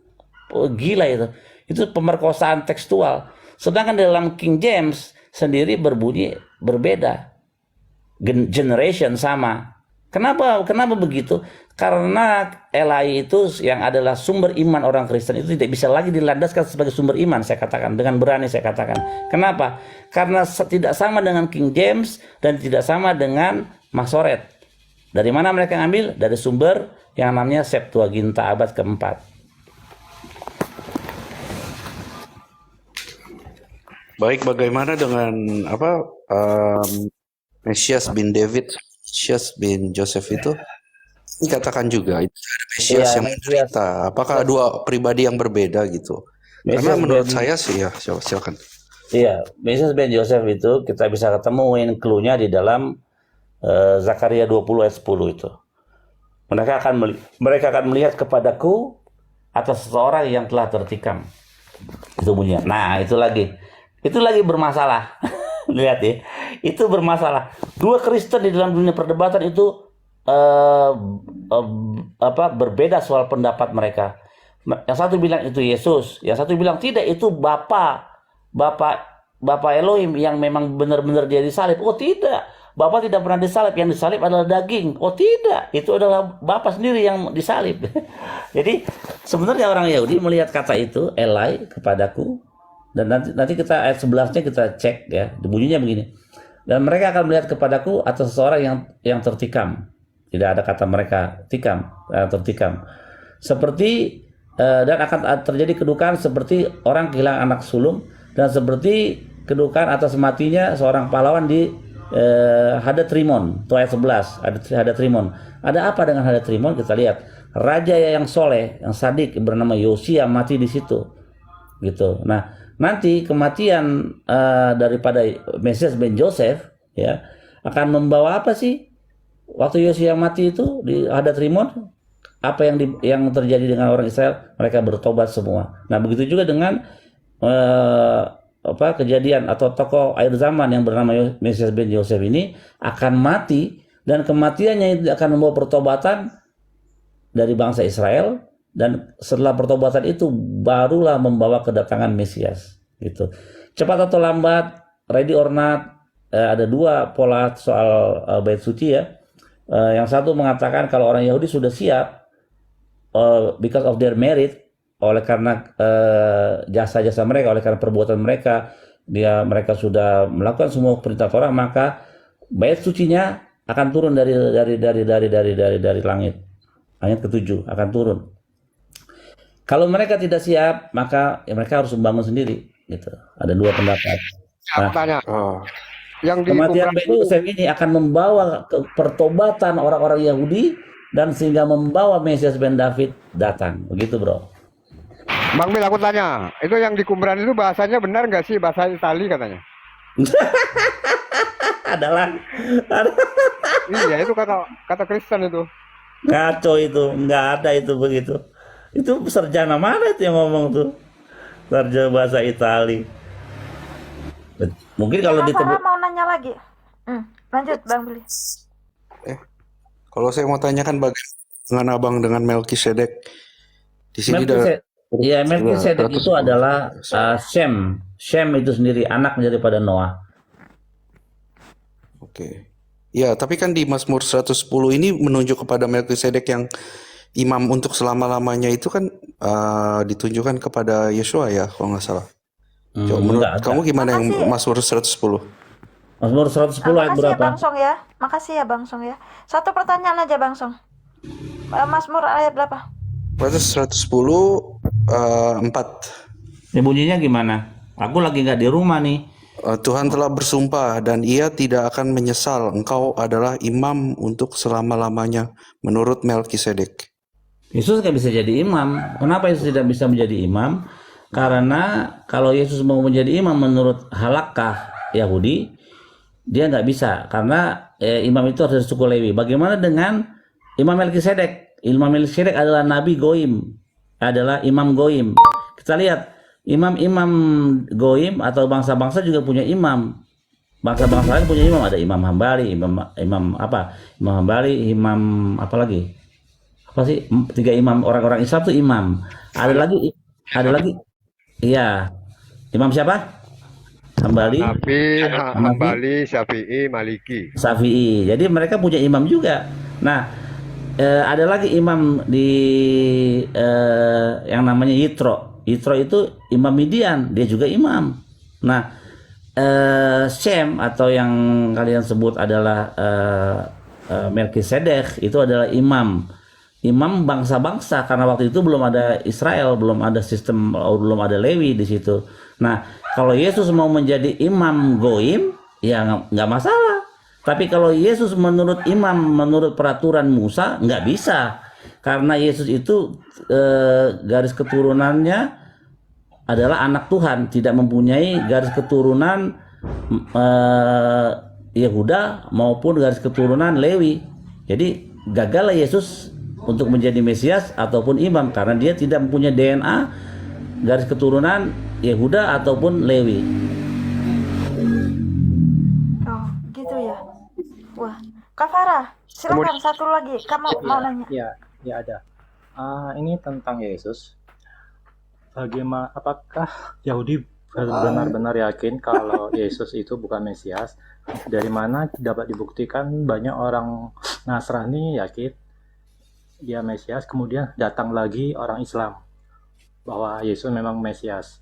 gila itu. Itu pemerkosaan tekstual. Sedangkan dalam King James sendiri berbunyi berbeda. Generation sama. Kenapa begitu? Karena LAI itu yang adalah sumber iman orang Kristen itu tidak bisa lagi dilandaskan sebagai sumber iman, saya katakan dengan berani saya katakan. Kenapa? Karena tidak sama dengan King James dan tidak sama dengan Masoret. Dari mana mereka ngambil? Dari sumber yang namanya Septuaginta abad keempat. Baik, bagaimana dengan Mesias bin David, Mesias bin Joseph itu? Dikatakan juga itu ada Mesias yang menderita. Apakah dua pribadi yang berbeda gitu? Karena menurut saya sih ya, silakan. Iya, Mesias bin Joseph itu kita bisa ketemuin clue-nya di dalam Zakaria 20 ayat 10 itu. Mereka akan melihat kepadaku atas seseorang yang telah tertikam. Itu bunyinya. Nah, itu lagi bermasalah. Lihat ya, itu bermasalah. Dua Kristen di dalam dunia perdebatan itu berbeda soal pendapat mereka. Yang satu bilang itu Yesus, yang satu bilang tidak, itu Bapa Elohim yang memang benar-benar dia disalib. Oh tidak, Bapa tidak pernah disalib, yang disalib adalah daging. Oh tidak, itu adalah Bapa sendiri yang disalib. Jadi sebenarnya orang Yahudi melihat kata itu Elai kepadaku, dan nanti kita ayat 11-nya kita cek ya, bunyinya begini. Dan mereka akan melihat kepadaku atas seseorang yang tertikam. Tidak ada kata mereka tertikam. Seperti dan akan terjadi kedukaan seperti orang kehilangan anak sulung, dan seperti kedukaan atas matinya seorang pahlawan di Hadad-rimon. Itu ayat 11, Hadad-rimon. Ada apa dengan Hadad-rimon? Kita lihat. Raja yang soleh, yang sadik bernama Yosia mati di situ. Gitu. Nah, nanti kematian daripada Mesias bin Joseph ya akan membawa apa sih? Waktu Yosia mati itu di Hadad-rimon, apa yang terjadi dengan orang Israel? Mereka bertobat semua. Nah, begitu juga dengan kejadian atau tokoh akhir zaman yang bernama Mesias bin Joseph ini akan mati, dan kematiannya itu akan membawa pertobatan dari bangsa Israel, dan setelah pertobatan itu barulah membawa kedatangan Mesias gitu. Cepat atau lambat, ready or not, ada dua pola soal bait suci ya. Yang satu mengatakan kalau orang Yahudi sudah siap because of their merit, oleh karena jasa-jasa mereka, oleh karena perbuatan mereka, mereka sudah melakukan semua perintah Torah, maka bait sucinya akan turun dari langit. Ayat ke-7 akan turun. Kalau mereka tidak siap, maka mereka harus membangun sendiri. Gitu. Ada dua pendapat. Nah, kematian bin Joseph ini akan membawa pertobatan orang-orang Yahudi, dan sehingga membawa Mesias ben David datang. Begitu bro. Bang Bil, aku tanya, itu yang di Qumran itu bahasanya benar nggak sih bahasa Itali katanya? Adalah. Iya, itu kata Kristen itu. Ngaco itu, nggak ada itu begitu. Itu sarjana mana itu yang ngomong tuh? Sarjana bahasa Itali. Mungkin kalau Sarah mau nanya lagi. Lanjut Bang Billy. Kalau saya mau tanyakan bagaimana abang dengan Melkisedek? Di sini Ya, Melkisedek itu 110. adalah Shem. Shem itu sendiri anak daripada Noah. Oke. Ya, tapi kan di Mazmur 110 ini menunjuk kepada Melkisedek yang imam untuk selama-lamanya itu kan ditunjukkan kepada Yesua ya, kalau nggak salah. Coba menurut Enggak ada. kamu gimana yang Makasih. Mazmur 110? Mazmur 110 ayat Makasih ya berapa? Bang Song ya. Makasih ya Bang Song ya. Satu pertanyaan aja Bang Song. Mazmur ayat berapa? Berarti 110 4. Ini bunyinya gimana? Aku lagi nggak di rumah nih. Tuhan telah bersumpah dan ia tidak akan menyesal. Engkau adalah imam untuk selama-lamanya menurut Melkisedek. Yesus nggak bisa jadi imam. Kenapa Yesus tidak bisa menjadi imam? Karena kalau Yesus mau menjadi imam menurut halakah Yahudi, dia nggak bisa. Karena imam itu harus dari suku Lewi. Bagaimana dengan Imam Melkisedek? Imam Melkisedek adalah Nabi Goim, adalah imam Goim. Kita lihat imam-imam Goim atau bangsa-bangsa juga punya imam. Bangsa-bangsa lain punya imam. Ada Imam Hambali, imam apa? Imam Hambali, imam apa lagi? Apa sih? 3 imam orang-orang Islam tuh imam. Ada lagi. Iya. Imam siapa? Hambali, Hambali, Syafi'i, Maliki. Syafi'i. Jadi mereka punya imam juga. Nah, ada lagi imam di yang namanya Yitro. Yitro itu imam Midian, dia juga imam. Nah, Shem atau yang kalian sebut adalah Melkisedek itu adalah imam bangsa-bangsa, karena waktu itu belum ada Israel, belum ada sistem, belum ada Lewi di situ. Nah, kalau Yesus mau menjadi imam Goim, ya nggak masalah. Tapi kalau Yesus menurut menurut peraturan Musa, nggak bisa. Karena Yesus itu garis keturunannya adalah anak Tuhan, tidak mempunyai garis keturunan Yehuda maupun garis keturunan Lewi. Jadi gagallah Yesus untuk menjadi Mesias ataupun imam karena dia tidak mempunyai DNA garis keturunan Yehuda ataupun Lewi. Oh, gitu ya. Wah, Kak Farah, silakan satu lagi. Kamu mau nanya? Ya ada. Ini tentang Yesus. Bagaimana? Apakah Yahudi benar-benar yakin kalau Yesus itu bukan Mesias? Dari mana dapat dibuktikan banyak orang Nasrani yakin dia Mesias, kemudian datang lagi orang Islam bahwa Yesus memang Mesias.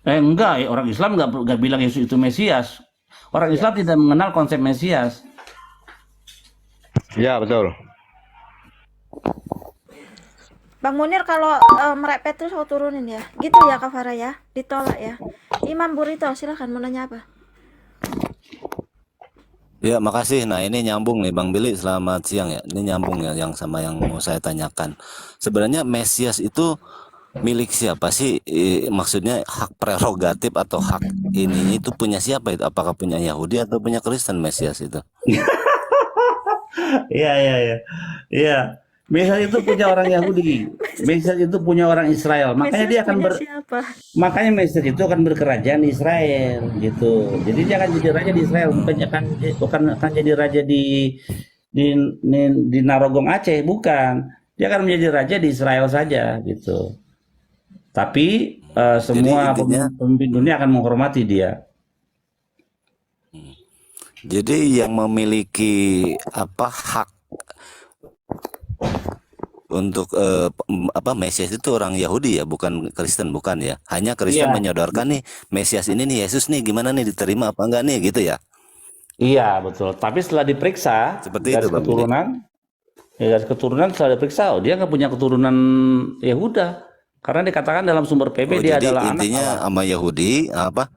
Enggak, orang Islam nggak bilang Yesus itu Mesias. Orang Islam tidak mengenal konsep Mesias. Ya, betul. Bang Munir, kalau merepet terus aku turunin ya. Gitu ya Kak Farah ya. Ditolak ya. Imam Burito, silakan mau nanya apa? Ya, makasih. Nah, ini nyambung nih Bang Billy, selamat siang ya. Ini nyambung ya yang sama yang mau saya tanyakan. Sebenarnya Mesias itu milik siapa sih? Maksudnya hak prerogatif atau hak ini itu punya siapa itu? Apakah punya Yahudi atau punya Kristen Mesias itu? Iya. Mesias itu punya orang Yahudi. Mesias itu punya orang Israel. Makanya Mesias dia akan punya siapa? makanya Mesias itu akan berkerajaan di Israel gitu. Jadi dia akan jadi raja di Israel, bukan akan jadi raja di Narogong Aceh, bukan. Dia akan menjadi raja di Israel saja gitu. Tapi semua pemimpin dunia akan menghormati dia. Jadi yang memiliki hak untuk Mesias itu orang Yahudi ya, bukan Kristen, bukan ya. Hanya Kristen menyodorkan nih Mesias ini nih, Yesus nih, gimana nih, diterima apa enggak nih gitu ya. Iya, betul. Tapi setelah diperiksa Seperti garis itu, Bang garis keturunan setelah diperiksa, dia nggak punya keturunan Yehuda. Karena dikatakan dalam sumber PB dia jadi adalah intinya sama Yahudi apa?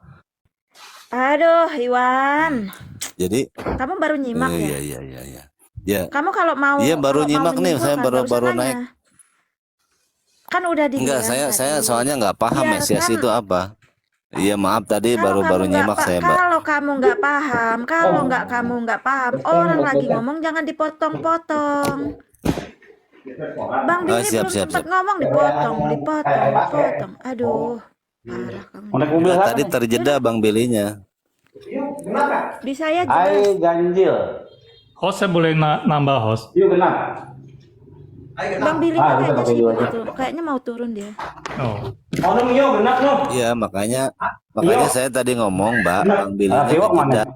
Aduh, Iwan. Jadi Kamu baru nyimak ya? Iya. Ya. Kamu kalau mau Iya, baru kalau mau nyimak nih, saya menyimpulkan, baru nanya. naik. Kan udah dibilang Enggak, saya tadi. soalnya nggak paham Biarkan- Mesias itu apa. Iya, maaf tadi Kalau baru kamu nyimak nggak saya, Mbak. Kalau kamu nggak paham, kamu nggak paham, orang lagi ngomong jangan dipotong-potong. Bang Billy siap, belum siap, sempat siap. ngomong dipotong. Aduh, parah kamu. Naik mobil apa Tadi nih? terjeda Bang Bilinya. Di saya jelas. Ganjil. Host, saya boleh nambah host? Yuk genap. Bang Billy Ah, kayaknya kita pakai sibuk dua aja. itu. Kayaknya mau turun dia. Oh, Iya, makanya saya tadi ngomong, Mbak, Bang Billy Ah, ini Tewok mana? tidak.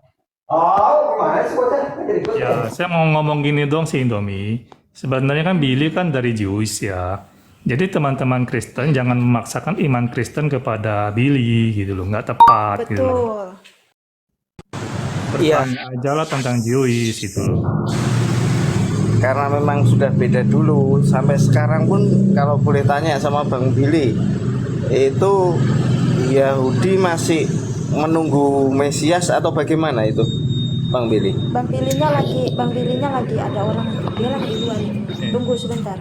ya saya mau ngomong gini dong sih Indomie. Sebenarnya kan Billy kan dari Jewish ya. Jadi teman-teman Kristen jangan memaksakan iman Kristen kepada Billy gitu loh, nggak tepat gitu loh. Betul. Iya, Bertanya aja lah tentang Jewish gitu loh. karena memang sudah beda dulu. Sampai sekarang pun kalau boleh tanya sama Bang Billy, itu Yahudi masih menunggu Mesias atau bagaimana itu, Bang Billy? Bang Billy-nya lagi ada orang, dia lagi di luar ini. Tunggu sebentar.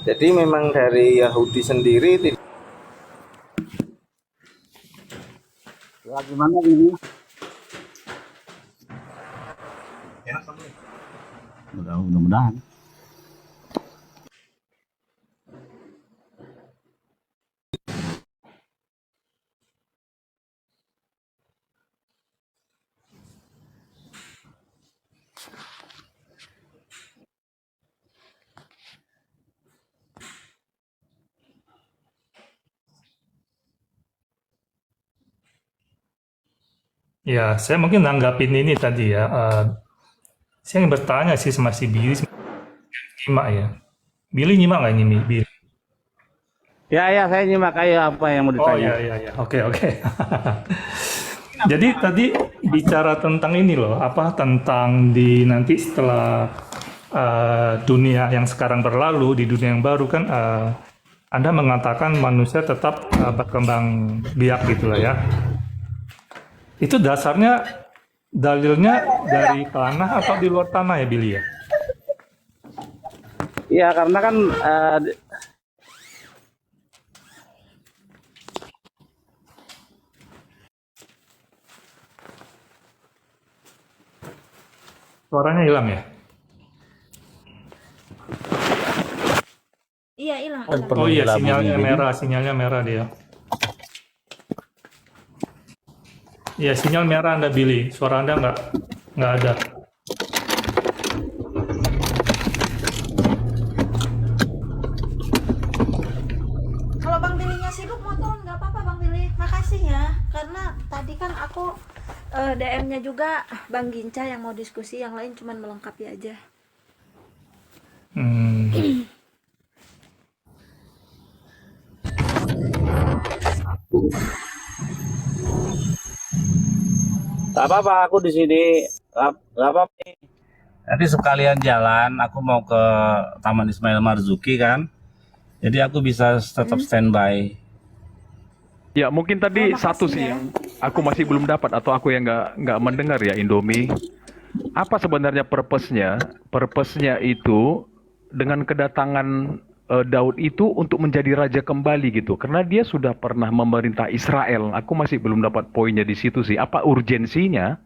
Jadi memang dari Yahudi sendiri Lagi mana ini? Mudah-mudahan. Ya, saya mungkin nanggapin ini tadi ya. Saya ingin bertanya sih sama si Billy, nyimak ya. Billy nyimak nggak ini, Billy? Ya, saya nyimak aja apa yang mau Oh ditanya. ya. Oke. Jadi tadi bicara tentang ini loh, apa tentang di nanti setelah dunia yang sekarang berlalu, di dunia yang baru kan Anda mengatakan manusia tetap berkembang biak gitu lah ya. Itu dasarnya dalilnya dari tanah atau di luar tanah ya Billy ya? Iya, karena kan Suaranya hilang ya? Iya, hilang. Oh iya, sinyalnya merah dia. Iya, sinyal merah Anda Billy, suara Anda nggak ada. Kalau Bang Billy-nya sibuk mau turun nggak apa-apa Bang Billy. Makasih ya. Karena tadi kan aku DM-nya juga Bang Ginca yang mau diskusi, yang lain cuman melengkapi aja. tak apa-apa, aku di sini nggak apa-apa. Nanti sekalian jalan, aku mau ke Taman Ismail Marzuki kan, jadi aku bisa tetap standby. Ya mungkin tadi Oh, satu makasih sih ya. yang aku masih belum dapat atau aku yang nggak mendengar ya Indomie. Apa sebenarnya purpose-nya? Purpose-nya itu dengan kedatangan Daud itu untuk menjadi raja kembali gitu. Karena dia sudah pernah memerintah Israel. Aku masih belum dapat poinnya di situ sih. Apa urgensinya?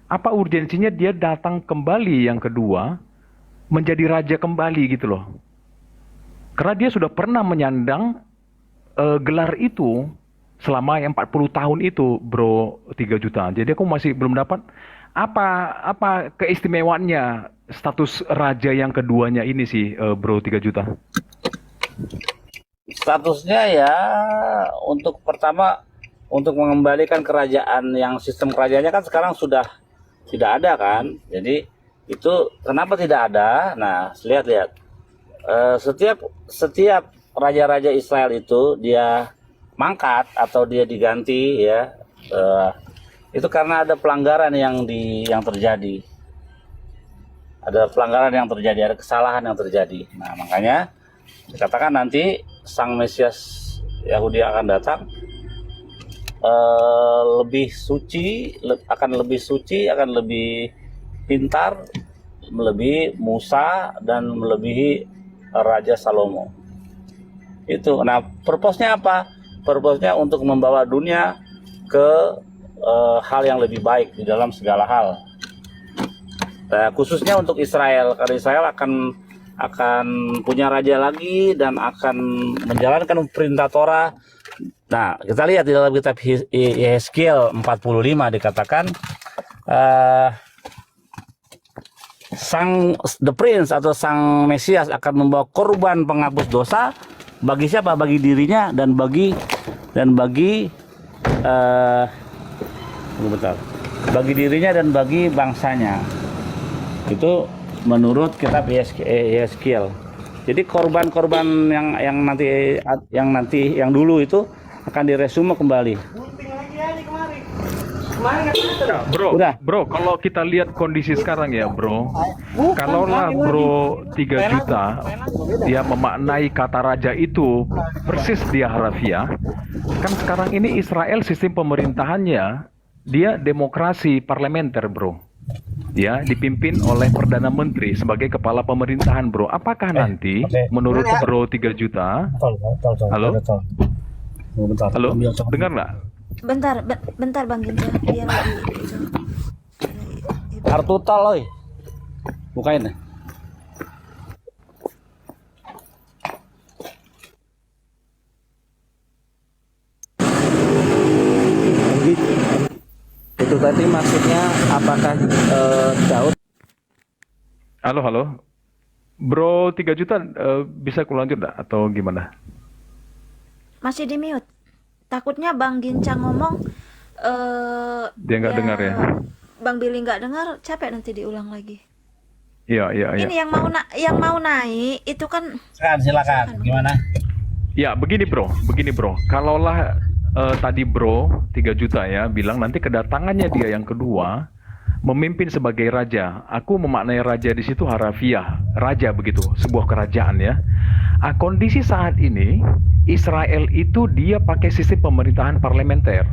Apa urgensinya dia datang kembali yang kedua menjadi raja kembali gitu loh. Karena dia sudah pernah menyandang gelar itu selama yang 40 tahun itu, bro, 3 juta. Jadi aku masih belum dapat apa keistimewaannya status raja yang keduanya ini sih, bro, 3 juta. Statusnya ya untuk pertama untuk mengembalikan kerajaan yang sistem kerajaannya kan sekarang sudah tidak ada kan. Jadi itu kenapa tidak ada? Nah, lihat. Setiap raja-raja Israel itu dia mangkat atau dia diganti ya, itu karena ada pelanggaran yang terjadi. Ada pelanggaran yang terjadi, ada kesalahan yang terjadi. Nah, makanya dikatakan nanti Sang Mesias Yahudi akan datang lebih suci, akan lebih pintar, melebihi Musa dan melebihi Raja Salomo. Itu. Nah, purpose-nya apa? Purpose-nya untuk membawa dunia ke hal yang lebih baik di dalam segala hal. Nah, khususnya untuk Israel, karena Israel akan punya raja lagi dan akan menjalankan perintah Torah. Nah, kita lihat di dalam kitab Yeskiel 45 dikatakan the prince atau sang Mesias akan membawa korban penghapus dosa bagi siapa? Bagi dirinya dan bagi bagi dirinya dan bagi bangsanya. Itu menurut kitab Yeskiel. Jadi korban-korban yang dulu itu akan diresume kembali. Bro, kalau kita lihat kondisi sekarang ya, bro, kalaulah bro 3 juta dia memaknai kata raja itu persis dia harafiah, kan sekarang ini Israel sistem pemerintahannya dia demokrasi parlementer, bro. Ya, dipimpin oleh Perdana Menteri sebagai kepala pemerintahan, bro. Apakah nanti menurut bro 3 juta? Halo? Halo? Dengar nggak? Bentar Bang Ginca, dia lagi Kartu tol, oi. Bukain. Itu tadi maksudnya apakah Daud? Halo. Bro 3 juta bisa kulanjut nggak atau gimana? masih di mute. Takutnya Bang Ginca ngomong dia nggak dengar ya. Bang Billy nggak dengar, capek nanti diulang lagi. Iya. Ini yang mau naik itu kan. Silakan. Gimana? Ya, begini bro. Kalaulah tadi bro 3 juta ya bilang nanti kedatangannya dia yang kedua memimpin sebagai raja. Aku memaknai raja di situ harafiah, raja begitu, sebuah kerajaan ya. Kondisi saat ini Israel itu dia pakai sistem pemerintahan parlementer.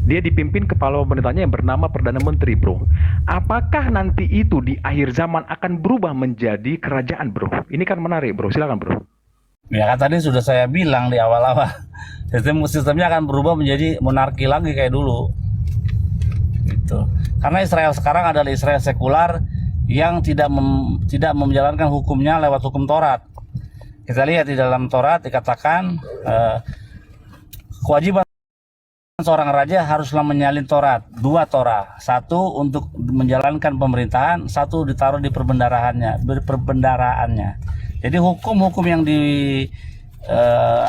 Dia dipimpin kepala pemerintahnya yang bernama Perdana Menteri, bro. Apakah nanti itu di akhir zaman akan berubah menjadi kerajaan, bro? Ini kan menarik, bro. Silakan, bro. Ya kan tadi sudah saya bilang di awal-awal. Sistemnya akan berubah menjadi monarki lagi kayak dulu. Gitu. Karena Israel sekarang adalah Israel sekular yang tidak menjalankan hukumnya lewat hukum Taurat. Kita lihat di dalam Taurat dikatakan kewajiban seorang raja haruslah menyalin Taurat, 2 Taurat, 1 untuk menjalankan pemerintahan, 1 ditaruh di perbendaraannya. Jadi hukum-hukum yang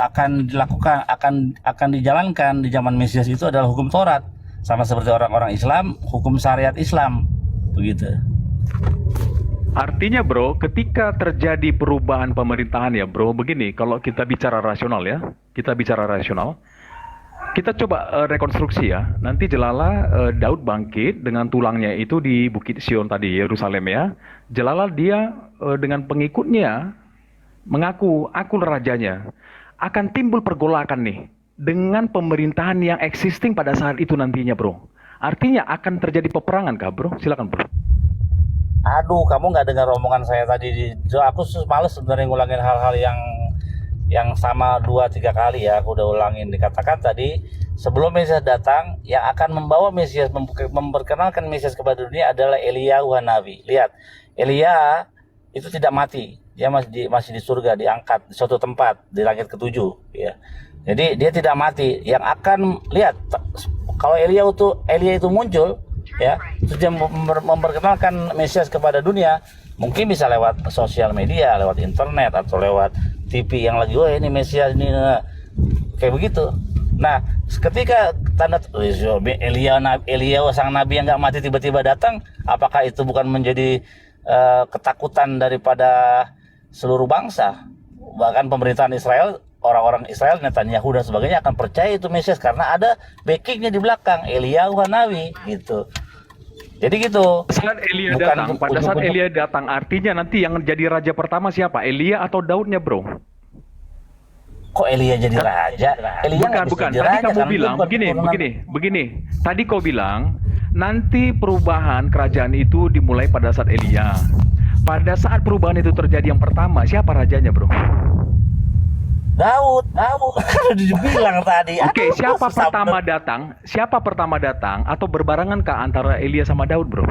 akan dilakukan akan dijalankan di zaman Mesias itu adalah hukum Taurat, sama seperti orang-orang Islam, hukum syariat Islam, begitu. Artinya bro, ketika terjadi perubahan pemerintahan ya bro, begini, kalau kita bicara rasional ya, kita coba rekonstruksi ya. Nanti Jelala Daud bangkit dengan tulangnya itu di Bukit Sion tadi, Yerusalem ya. Jelala dia dengan pengikutnya mengaku aku rajanya. Akan timbul pergolakan nih dengan pemerintahan yang existing pada saat itu nantinya bro. Artinya akan terjadi peperangan kah bro? Silakan bro. Aduh, kamu nggak dengar omongan saya tadi. Aku males sebenarnya ngulangin hal-hal yang sama 2-3 kali ya. Aku udah ulangin. Dikatakan tadi sebelum Mesias datang, yang akan membawa Mesias, memperkenalkan Mesias kepada dunia adalah Elia Nabi. Lihat, Elia itu tidak mati. Dia masih di surga, diangkat di suatu tempat di langit ke-7 ya. Jadi dia tidak mati. Yang akan lihat kalau Elia itu muncul ya, terus dia memperkenalkan Mesias kepada dunia, mungkin bisa lewat sosial media, lewat internet atau lewat TV yang lagi, ini Mesias ini kayak begitu. Nah, ketika tanda Elia sang nabi yang nggak mati tiba-tiba datang, apakah itu bukan menjadi ketakutan daripada seluruh bangsa? Bahkan pemerintahan Israel, orang-orang Israel, Netanyahu dan sebagainya akan percaya itu Mesias karena ada backingnya di belakang, Elia Nabi gitu. Jadi gitu. Pada saat Elia datang, artinya nanti yang jadi raja pertama siapa? Elia atau Daudnya, bro? Kok Elia jadi raja? Elia bukan. Tadi kamu bilang begini. Tadi kau bilang nanti perubahan kerajaan itu dimulai pada saat Elia. Pada saat perubahan itu terjadi yang pertama, siapa rajanya, bro? Daud udah dibilang tadi. Oke, siapa pertama datang atau berbarengan kah antara Elia sama Daud, bro?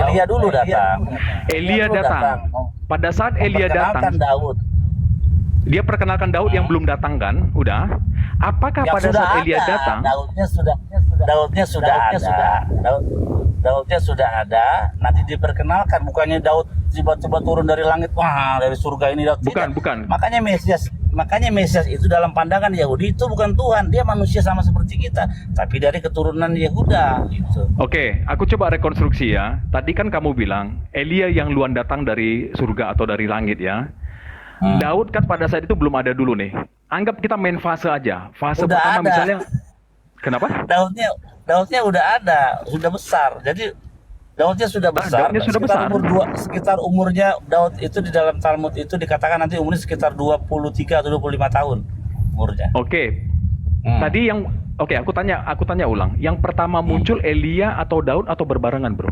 Elia dulu datang. Elia datang. Pada saat Elia datang, dia perkenalkan Daud yang belum datang kan? Udah. Apakah pada saat Elia datang? Daudnya sudah ada. Daudnya sudah ada, nanti diperkenalkan. Bukannya Daud tiba-tiba turun dari langit, wah dari surga ini Daud. Bukan, Tidak. bukan. Makanya Mesias itu dalam pandangan Yahudi itu bukan Tuhan, dia manusia sama seperti kita, tapi dari keturunan Yehuda gitu. Oke, aku coba rekonstruksi ya. Tadi kan kamu bilang Elia yang luan datang dari surga atau dari langit ya. Daud kan pada saat itu belum ada dulu nih. Anggap kita main fase aja. Fase Udah pertama ada. misalnya. Kenapa? Daudnya udah ada, sudah besar. Jadi Daudnya sudah besar. Daudnya sudah sekitar besar. sekitar umurnya Daud itu di dalam Talmud itu dikatakan nanti umurnya sekitar 23 atau 25 tahun umurnya. Oke. Tadi yang aku tanya ulang. Yang pertama muncul Elia atau Daud atau berbarengan, Bro?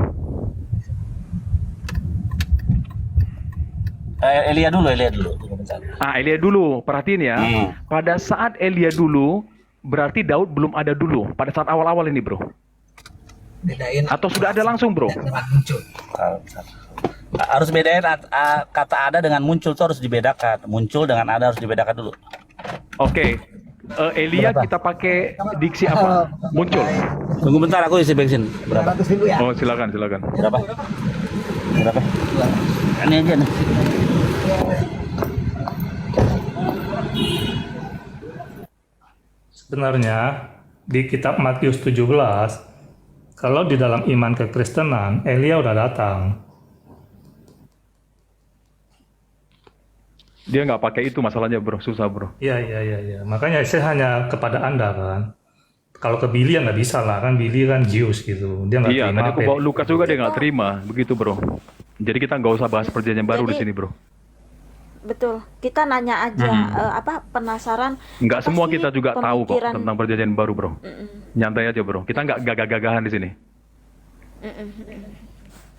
Elia dulu. Elia dulu. Perhatiin ya. Pada saat Elia dulu, berarti Daud belum ada dulu. Pada saat awal-awal ini, Bro. Bedain. Atau sudah ada langsung, Bro? Harus bedain kata ada dengan muncul itu harus dibedakan. Muncul dengan ada harus dibedakan dulu. Oke. Elia kita pakai diksi apa? Muncul. Tunggu bentar, aku isi bensin. Berapa? Oh, silakan. Berapa? Ini aja nih. Sebenarnya di kitab Matius 17, kalau di dalam iman kekristenan, Elia udah datang. Dia nggak pakai itu masalahnya, Bro. Susah, Bro. Iya. Makanya saya hanya kepada Anda kan. Kalau ke Billy ya nggak bisa lah kan, Billy kan Jews gitu. Dia nggak Iya, terima tadi aku bawa Lukas juga dia nggak terima. Begitu, Bro. Jadi kita nggak usah bahas perjanjian baru di sini, Bro. Betul, kita nanya aja penasaran. Nggak apa semua sih kita juga tahu kok pemikiran- tentang perjanjian baru, Bro. Nyantai aja, Bro. Kita nggak gagah-gagahan di sini.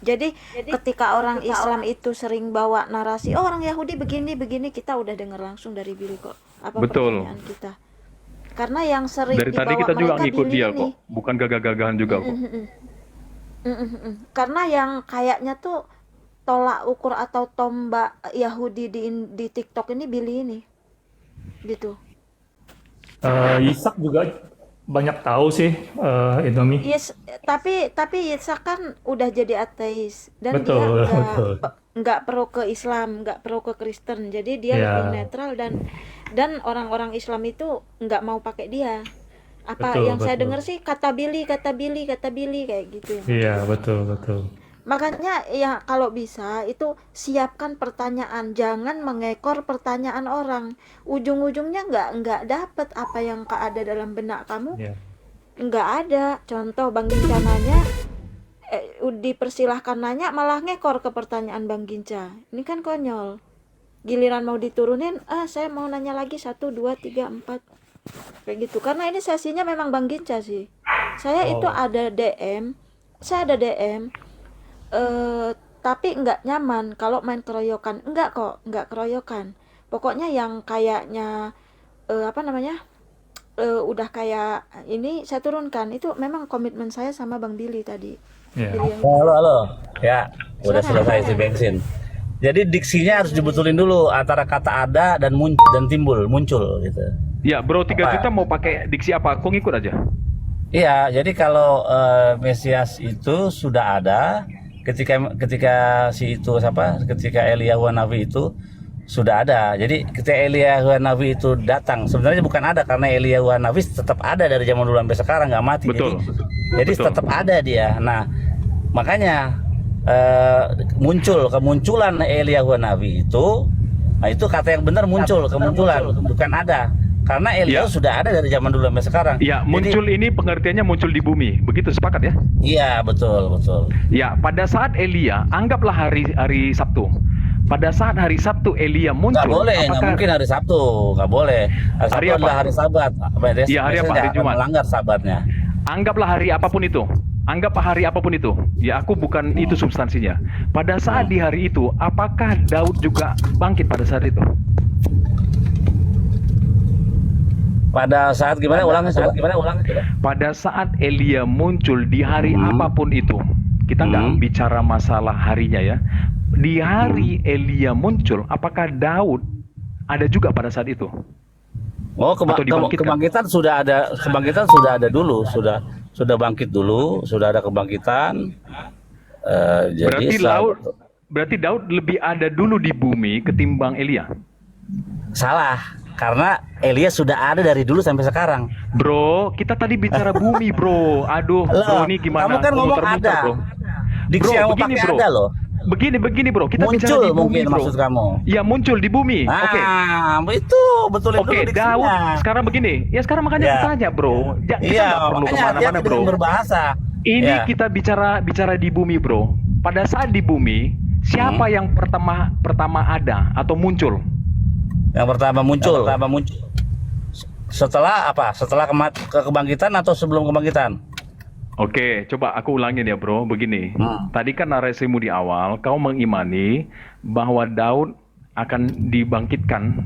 Jadi ketika orang Islam itu sering bawa narasi, oh orang Yahudi begini, kita udah dengar langsung dari Billy kok. Apa Betul. pertanyaan kita? Karena yang sering Dari tadi dibawa kita juga mereka ngikut Billy dia ini. kok. Bukan gagah-gagahan juga kok. Karena yang kayaknya tuh tolak ukur atau tombak Yahudi di TikTok ini Billy ini, gitu. Ishak juga banyak tahu sih, Indomie. Yes, tapi Yitzhak kan udah jadi ateis dan Betul. dia nggak pro ke Islam, nggak pro ke Kristen, jadi dia Ya. lebih netral dan orang-orang Islam itu nggak mau pakai dia. Apa Betul, yang saya betul. dengar sih kata Billy kayak gitu. Iya, betul. Makanya ya kalau bisa itu siapkan pertanyaan, jangan mengekor pertanyaan orang. Ujung-ujungnya nggak dapet apa yang ada dalam benak kamu. Iya. Nggak ada. Contoh Bang Ginca nanya, dipersilahkan nanya malah ngekor ke pertanyaan Bang Ginca. Ini kan konyol. Giliran mau diturunin, saya mau nanya lagi 1, 2, 3, 4 kayak gitu. Karena ini sesinya memang Bang Ginca sih. Saya itu ada DM, tapi nggak nyaman kalau main keroyokan. Nggak keroyokan. Pokoknya yang kayaknya udah kayak ini saya turunkan. Itu memang komitmen saya sama Bang Billy tadi. Iya. Billy yang Halo. Ya, udah Silakan. selesai isi bensin. Jadi diksinya harus dibetulin dulu antara kata ada dan muncul gitu. Ya, Bro, 3 Apa? juta mau pakai diksi apa? Kok ngikut aja? Iya, jadi kalau Mesias itu sudah ada ketika ketika Eliyahu Nabi itu sudah ada. Jadi ketika Eliyahu Nabi itu datang, sebenarnya bukan ada karena Eliyahu Nabi tetap ada dari zaman dulu sampai sekarang nggak mati. Betul. Jadi Betul. tetap ada dia. Nah, makanya kemunculan Eliyahu Nabi itu, nah itu kata yang benar kemunculan, bukan ada. Karena Eliyahu sudah ada dari zaman dulu sampai sekarang. Ya, muncul ini pengertiannya muncul di bumi. Begitu sepakat ya? Iya, betul. Ya, pada saat Elia, anggaplah hari Sabtu. Pada saat hari Sabtu Elia muncul, Nggak boleh, nggak mungkin hari Sabtu, nggak boleh. Hari Sabtu Hari apa? adalah hari Sabat. Iya, hari apa? Hari Jumat. Melanggar Sabatnya. Anggaplah hari apapun itu. Ya, aku bukan itu substansinya. Pada saat di hari itu, apakah Daud juga bangkit pada saat itu? Pada saat gimana? Ulang. Pada saat Elia muncul di hari apapun itu, kita nggak bicara masalah harinya ya. Di hari Elia muncul, apakah Daud ada juga pada saat itu? Oh, Atau dibangkitkan? kebangkitan sudah ada dulu, sudah bangkit dulu, sudah ada kebangkitan. Berarti Jadi berarti Daud lebih ada dulu di bumi ketimbang Elia. salah, karena Elia sudah ada dari dulu sampai sekarang. Bro, kita tadi bicara bumi, bro. Aduh, bro, ini gimana? Kamu kan ngomong Muter-muter, ada. bro. Diksi yang mau begini, pakai bro. ada loh. Begini, bro. Kita bicara Muncul di bumi, mungkin bro. maksud kamu. Ya, muncul di bumi. Oke. Itu betulin Oke, dulu Daud diksinya. sekarang begini. Ya sekarang makanya Ya. aku tanya, bro. Kita Iya, nggak perlu makanya kemana-mana, hati-hati bro. dengan berbahasa. Ini Ya. kita bicara di bumi, bro. Pada saat di bumi, siapa yang pertama ada atau muncul? Yang pertama muncul. Setelah apa? Setelah kebangkitan atau sebelum kebangkitan? Oke, coba aku ulangin ya, bro. Begini, tadi kan narasimu di awal, kau mengimani bahwa Daud akan dibangkitkan,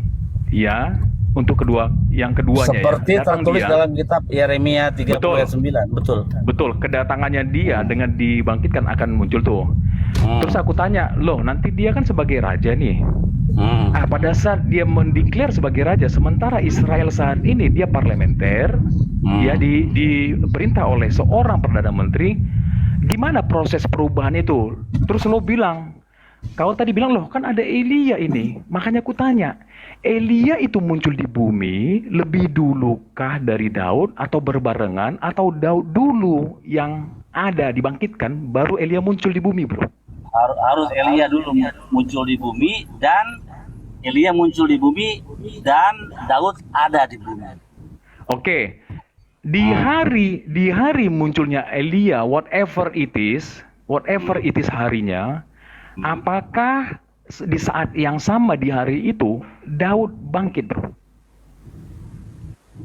ya, untuk yang keduanya. Seperti ya. Datang tertulis dia. dalam kitab Yeremia 30 ayat 9. Betul. Betul, kedatangannya dia dengan dibangkitkan akan muncul tuh. Terus aku tanya, loh nanti dia kan sebagai raja nih. Pada saat dia mendeklar sebagai raja, sementara Israel saat ini dia parlementer, dia diperintah oleh seorang perdana menteri, gimana proses perubahan itu? Terus lo bilang, kau tadi bilang loh kan ada Elia ini, makanya aku tanya, Elia itu muncul di bumi lebih dulukah dari Daud atau berbarengan atau Daud dulu yang ada dibangkitkan baru Elia muncul di bumi, bro? Harus Elia dulu muncul di bumi dan Elia muncul di bumi dan Daud ada di bumi. Oke. Di hari munculnya Elia, whatever it is harinya, apakah di saat yang sama di hari itu Daud bangkit, bro?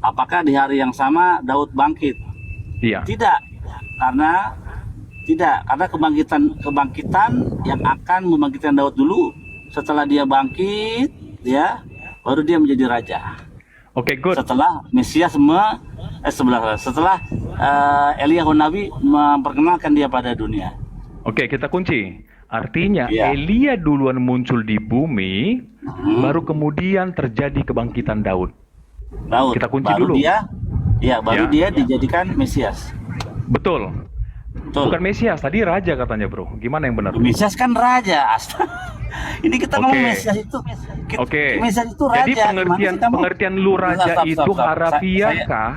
Apakah di hari yang sama Daud bangkit? Iya. Tidak, karena kebangkitan yang akan membangkitkan Daud dulu. Setelah dia bangkit, ya, baru dia menjadi raja. Oke, good. Setelah Mesias setelah Elia Nabi memperkenalkan dia pada dunia. Oke, kita kunci. Artinya Iya. Elia duluan muncul di bumi, baru kemudian terjadi kebangkitan Daud. Kita kunci baru dulu. Baru dia dijadikan Mesias. Betul. Bukan Mesias, tadi raja katanya, bro. Gimana yang benar? Mesias kan raja. Ini kita ngomong Oke. Mesias itu. Oke. Mesias itu raja. Jadi pengertian lu raja Stop. itu harafiah kah?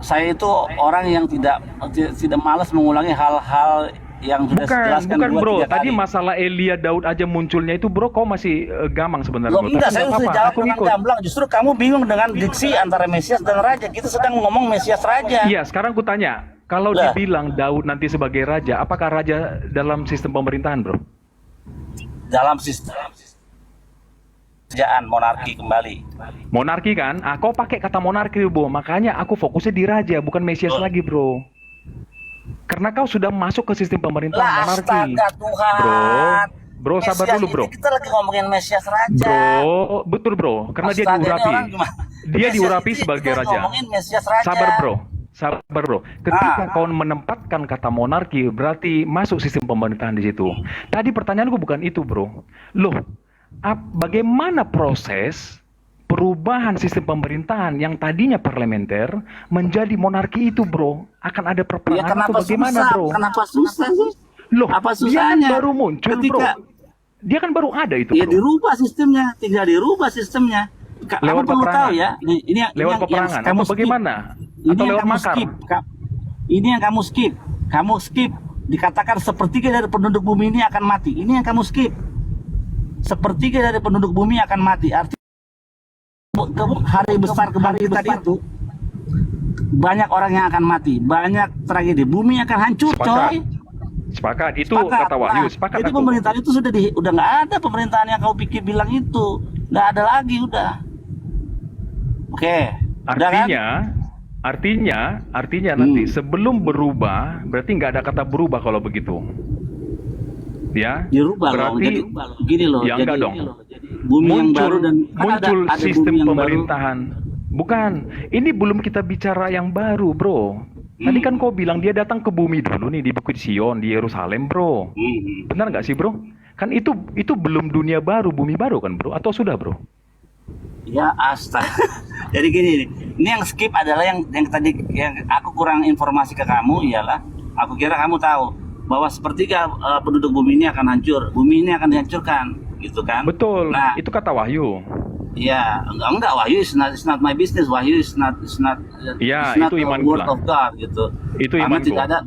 Saya itu orang yang tidak malas mengulangi hal-hal yang sudah dijelaskan Bukan, bro. 2-3 Tadi kali. masalah Elia Daud aja munculnya itu, bro, kau masih gamang sebenarnya. Loh, bro. enggak, Tapi saya nggak sudah apa-apa, jawab aku dengan ikut. gamblang. Justru kamu bingung dengan diksi antara Mesias dan raja. Kita sedang ngomong Mesias raja. Iya, sekarang aku tanya, kalau Lah. dibilang Daud nanti sebagai raja, apakah raja dalam sistem pemerintahan, bro? Dalam sistem kerajaan monarki kembali. Monarki kan? Kau pakai kata monarki, bro. Makanya aku fokusnya di raja, bukan Mesias lagi, bro. Karena kau sudah masuk ke sistem pemerintahan monarki. Astaga Tuhan. Bro, sabar Mesias dulu, bro. ini kita lagi ngomongin Mesias raja. Bro, betul, bro. Karena dia Astaga, ini diurapi. orang gimana? Dia Mesias diurapi itu sebagai kita raja. ngomongin Mesias raja. Sabar, bro. Ketika kau menempatkan kata monarki, berarti masuk sistem pemerintahan di situ. Tadi pertanyaanku bukan itu, bro. Loh, bagaimana proses perubahan sistem pemerintahan yang tadinya parlementer menjadi monarki itu, bro? Akan ada Ya, perperangan atau kenapa bagaimana, susah? bro? Kenapa susah sih? Loh, Apa dia kan susahnya? baru muncul, Ketika- bro. Dia kan baru ada itu, Ya bro. dirubah sistemnya, tinggal dirubah sistemnya. Kamu Lewat perlu peperangan. tahu ya, ini Lewat yang peperangan kamu atau skip. bagaimana? Ini Atau yang lewat kamu makar? skip. Ini yang kamu skip. Kamu skip. Dikatakan sepertiga dari penduduk bumi ini akan mati. Ini yang kamu skip. Sepertiga dari penduduk bumi akan mati. Artinya hari besar kebangkitan itu banyak orang yang akan mati, banyak tragedi, bumi akan hancur, coy. Sepakat. Itu kata Wahyu. Sepakat Jadi aku. pemerintahan itu udah nggak ada pemerintahan yang kau pikir bilang itu, nggak ada lagi udah. Oke. Udah kan? Artinya nanti sebelum berubah, berarti nggak ada kata berubah kalau begitu. Ya. Dirubah loh, Berarti jadi rubah loh. Gini loh. ya enggak jadi dong. gini loh, jadi bumi yang baru dan kan muncul ada sistem bumi yang pemerintahan. Bukan. Ini belum kita bicara yang baru, bro. Tadi kan kau bilang dia datang ke bumi dulu nih di Bukit Sion di Yerusalem, bro. Benar nggak sih, bro? Kan itu belum dunia baru, bumi baru kan, bro? Atau sudah, bro? Ya astaga. Jadi gini nih. Ini yang skip adalah yang tadi yang aku kurang informasi ke kamu ialah aku kira kamu tahu bahwa sepertiga penduduk bumi ini akan hancur, bumi ini akan dihancurkan, gitu kan? Betul. Nah, Itu kata Wahyu. ya enggak Wahyu is not my business. Wahyu is not Ya, it's not itu the imanku word lah. of God gitu. Itu Karena imanku. tidak ada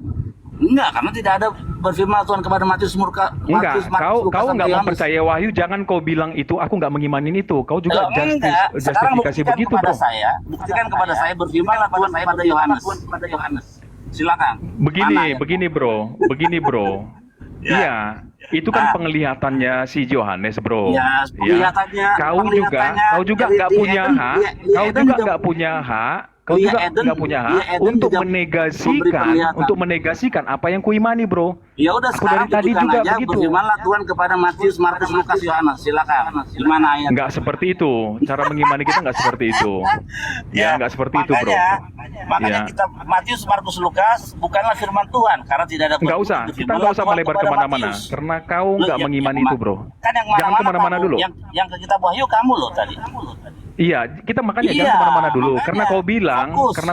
karena tidak ada berfirman Tuhan kepada Matius Enggak, kau nggak mempercayai Wahyu, jangan kau bilang itu, aku nggak mengimanin itu. Kau juga enggak. Sekarang justifikasi buktikan begitu, kepada bro. saya, buktikan kepada saya berfirmanlah Tuhan kepada Yohanes. Silakan. Mana ya? Begini bro. Ya. Iya, itu kan penglihatannya si Yohanes, bro. Ya, penglihatannya. Kau juga nggak punya hak. Kau juga nggak punya hak. Kau juga nggak punya hak untuk menegasikan apa yang kuimani, bro. Ya udah Aku dari sekarang tadi tunjukkan juga aja begitu. berfirmanlah Tuhan kepada Matius, Markus, Lukas, Yohanes. Silakan. Di mana ayat? Nggak seperti itu. Cara mengimani kita nggak seperti itu. Ya, nggak seperti itu, bro. Makanya Ya. kita Matius, Markus, Lukas bukanlah firman Tuhan karena tidak ada. Nggak usah. Kita nggak usah melebar kemana-mana. Karena kau nggak mengimani itu, bro. Kan yang Jangan kemana-mana dulu. Yang ke kitab Wahyu kamu loh tadi. Iya, kita makanya Iya, jangan kemana-mana dulu. makanya. Karena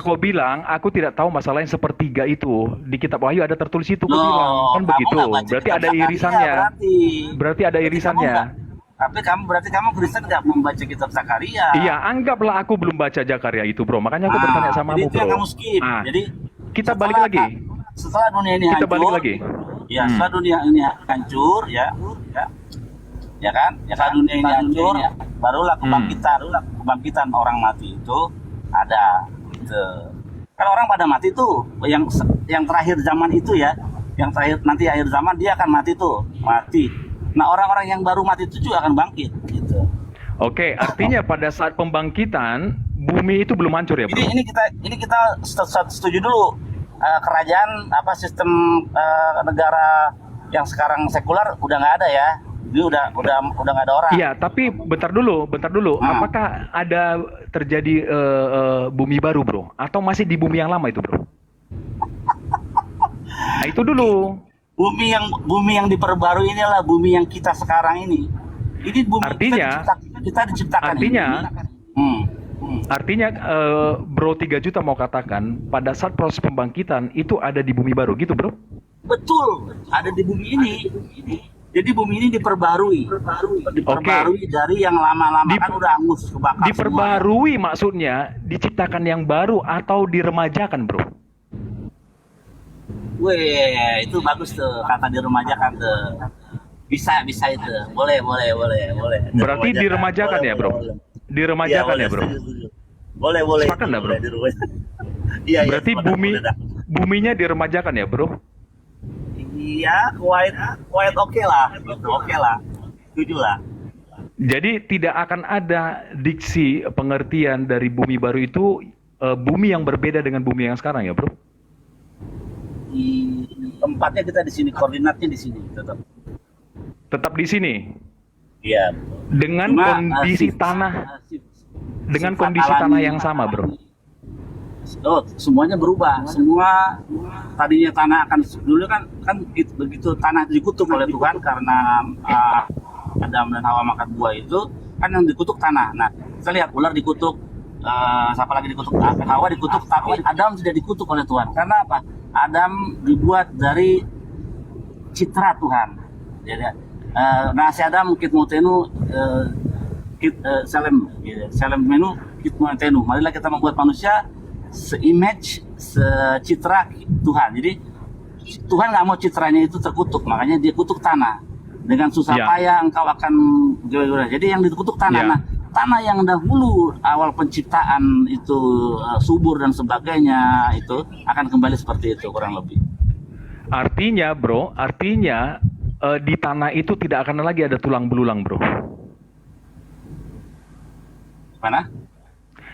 kau bilang, aku tidak tahu masalah yang sepertiga itu. Di kitab Wahyu ada tertulis itu, kau Loh, bilang. Kan kamu begitu. nggak baca Berarti kitab ada Zakaria, irisannya. Berarti ada irisannya. Tapi berarti kamu Kristen nggak membaca kitab Zakaria. Iya, anggaplah aku belum baca Zakaria itu, bro. Makanya aku bertanya sama jadi kamu, itu yang bro. kamu skip. Jadi Kita balik lagi. Setelah dunia ini Kita hancur, balik lagi. ya setelah dunia ini hancur, ya kan? Ya setelah dunia ini hancur, barulah kebangkitan orang mati itu ada. Gitu. Kan orang pada mati tuh, yang terakhir zaman itu ya, yang terakhir nanti akhir zaman dia akan mati. Nah orang-orang yang baru mati itu juga akan bangkit. Gitu. Oke, artinya pada saat pembangkitan bumi itu belum hancur ya, bro? Ini kita setuju dulu. Kerajaan sistem negara yang sekarang sekular udah nggak ada ya. Ini udah nggak ada orang. Iya, tapi bentar dulu. Apakah ada terjadi bumi baru, bro? Atau masih di bumi yang lama itu, bro? Nah, itu dulu. Bumi yang diperbarui inilah bumi yang kita sekarang ini. Ini bumi kita diciptakan. Artinya bro 3 juta mau katakan pada saat proses pembangkitan itu ada di bumi baru gitu, bro? Betul, ada di bumi ini. Jadi bumi ini diperbarui dari yang lama-lama kan udah angus kebakar. Diperbarui semua. Maksudnya diciptakan yang baru atau diremajakan, bro? Weh, itu bagus tuh kata diremajakan tuh. Bisa itu. Boleh. Berarti diremajakan ya, bro? Diremajakan ya, bro? Boleh. Sepakat nggak, bro? Iya. Berarti buminya diremajakan ya, bro? Iya, quite oke lah. Setuju lah. Jadi tidak akan ada diksi pengertian dari bumi baru itu bumi yang berbeda dengan bumi yang sekarang ya, bro? Tempatnya kita di sini, koordinatnya di sini tetap. Tetap di sini. Iya. Dengan kondisi tanah yang sama, bro. Oh, semuanya berubah. Semua tadinya tanah akan dulu kan begitu tanah dikutuk oleh Tuhan karena Adam dan Hawa makan buah itu kan yang dikutuk tanah. Nah, kita lihat ular dikutuk, siapa lagi dikutuk? Hawa dikutuk, tapi Adam tidak dikutuk oleh Tuhan. Karena apa? Adam dibuat dari citra Tuhan. Jadi, si Adam kitmotenu selem menu kitmotenu. Marilah kita membuat manusia se-image, secitra Tuhan. Jadi Tuhan nggak mau citranya itu terkutuk, makanya dia kutuk tanah. Dengan susah payah engkau akan gila-gila. Jadi yang dikutuk tanah. Nah, tanah yang dahulu awal penciptaan itu subur dan sebagainya itu akan kembali seperti itu kurang lebih. Artinya, bro, di tanah itu tidak akan lagi ada tulang belulang, bro. Mana?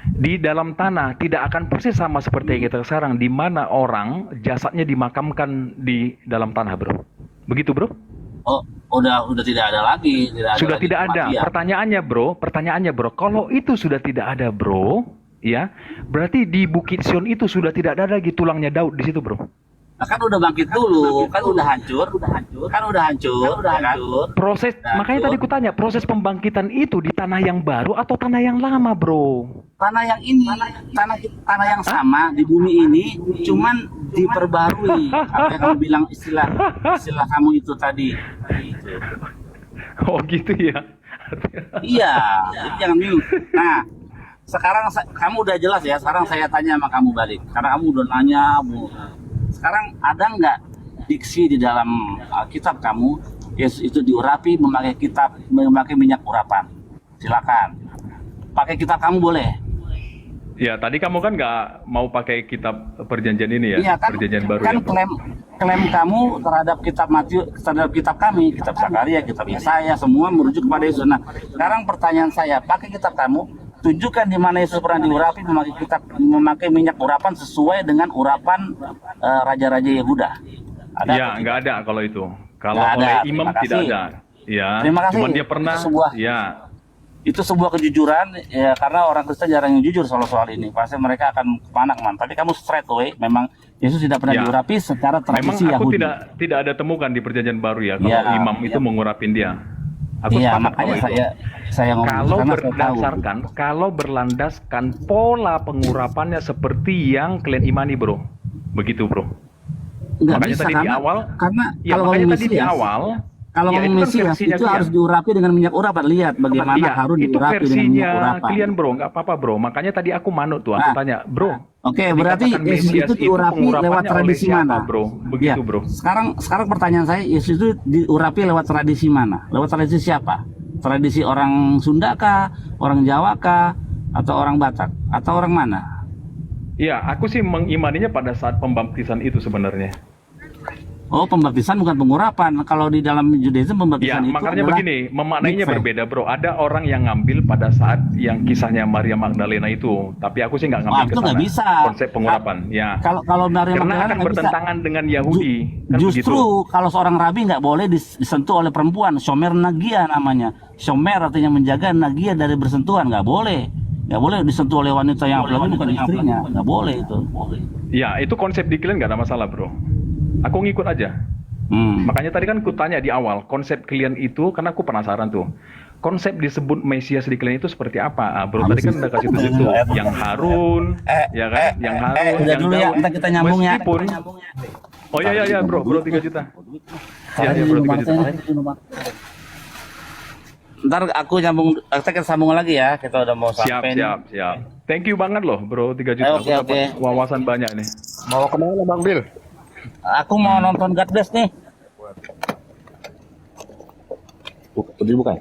Di dalam tanah tidak akan persis sama seperti kita sekarang, di mana orang jasadnya dimakamkan di dalam tanah, bro. Begitu, bro? Oh, udah tidak ada lagi. Sudah tidak ada. Pertanyaannya, bro, kalau itu sudah tidak ada, bro, ya, berarti di Bukit Sion itu sudah tidak ada lagi tulangnya Daud di situ, bro. Nah, kan udah bangkit dulu, kan udah hancur, ya kan? Proses, makanya tadi kutanya, proses pembangkitan itu di tanah yang baru atau tanah yang lama, bro? Tanah yang ini, tanah yang sama di bumi ini, cuman diperbarui. Apa yang kamu bilang istilah kamu itu tadi. Gitu. Oh gitu ya. Iya, jadi jangan bingung. Nah, sekarang kamu udah jelas ya. Sekarang saya tanya sama kamu balik, karena kamu udah nanya. Sekarang ada nggak diksi di dalam kitab kamu Yesus itu diurapi memakai minyak urapan? Silakan. Pakai kitab kamu boleh. Ya, tadi kamu kan nggak mau pakai kitab perjanjian ini ya, Iya, kan, perjanjian baru kan ya. klaim kamu terhadap kitab Matius, terhadap kitab kami, kitab Zakaria, kitab Yesaya, semua merujuk kepada Yesus. Nah, sekarang pertanyaan saya, pakai kitab kamu, tunjukkan di mana Yesus pernah diurapi memakai minyak urapan sesuai dengan urapan raja-raja Yehuda. Ada Ya, nggak ada kalau itu. Kalau Nggak ada, oleh imam terima tidak kasih. ada. Ya, Terima kasih. cuman dia pernah. Itu sebuah kejujuran ya, karena orang Kristen jarang yang jujur soal ini. Pasti mereka akan kemana-kemana. Tapi kamu straight away, memang Yesus tidak pernah Ya. diurapi secara Memang tradisi aku Yahudi. tidak ada temukan di perjanjian baru ya kalau Ya, imam itu mengurapin dia. Aku Iya, sepakat makanya kalau itu. saya ngomong Kalau karena saya tahu. kalau berlandaskan pola pengurapannya seperti yang kalian imani, bro. Begitu, bro. Nggak Makanya bisa, tadi di awal, karena ya kalau makanya ngomong tadi di Mesias, awal, kalau ya ngomong itu kan Mesias versinya itu kalian. harus diurapi dengan minyak urapan. Lihat bagaimana Iya, harus itu diurapi dengan minyak versinya urapan. kalian, bro. Nggak apa-apa, bro. Makanya tadi aku manut tuh. Aku Nah, tanya, bro. Oke, berarti dikatakan Yesus Mesias itu diurapi lewat pengurapannya oleh tradisi siapa, mana? bro? Begitu, Ya, bro. Sekarang pertanyaan saya, Yesus itu diurapi lewat tradisi mana? Lewat tradisi siapa? Tradisi orang Sunda kah, orang Jawa kah, atau orang Batak, atau orang mana? Ya, aku sih mengimaninya pada saat pembaptisan itu sebenarnya. Oh, pembaptisan bukan pengurapan. Kalau di dalam Judaism Ya, pembaptisan itu makanya adalah begini, memaknainya mikveh. berbeda, bro. Ada orang yang ngambil pada saat yang kisahnya Maria Magdalena itu, tapi aku sih nggak ngambil Wah, ke itu nggak sana. bisa. Konsep pengurapan, ya. Kalau Maria Karena Magdalena akan nggak bisa. bertentangan dengan Yahudi, kan Justru begitu. kalau seorang rabi nggak boleh disentuh oleh perempuan. Shomer nagia namanya. Shomer artinya menjaga, nagia dari bersentuhan, nggak boleh. Nggak boleh disentuh oleh wanita yang apalagi bukan istrinya. Nggak boleh itu. Ya, itu konsep di kalian nggak ada masalah, bro. Aku ngikut aja. Makanya tadi kan kutanya di awal, konsep kalian itu, karena aku penasaran tuh. Konsep disebut Mesias di kalian itu seperti apa? Ah, bro, tadi kan udah kasih tunjuk tuh. Yang Harun, ya kan? Yang Harun, Udah yang dulu ya, Daud. ntar kita nyambung ya. Meskipun, oh ya, bro, 3 juta. Ya, bro, 3 juta. Ntar aku nyambung, kita sambung lagi ya. Kita udah mau Siap. sampai. Thank you banget loh, bro, 3 juta. Oke, Aku dapat wawasan banyak nih. Mau kemana Bang Bil? Aku mau nonton God Bless nih. Dibuka.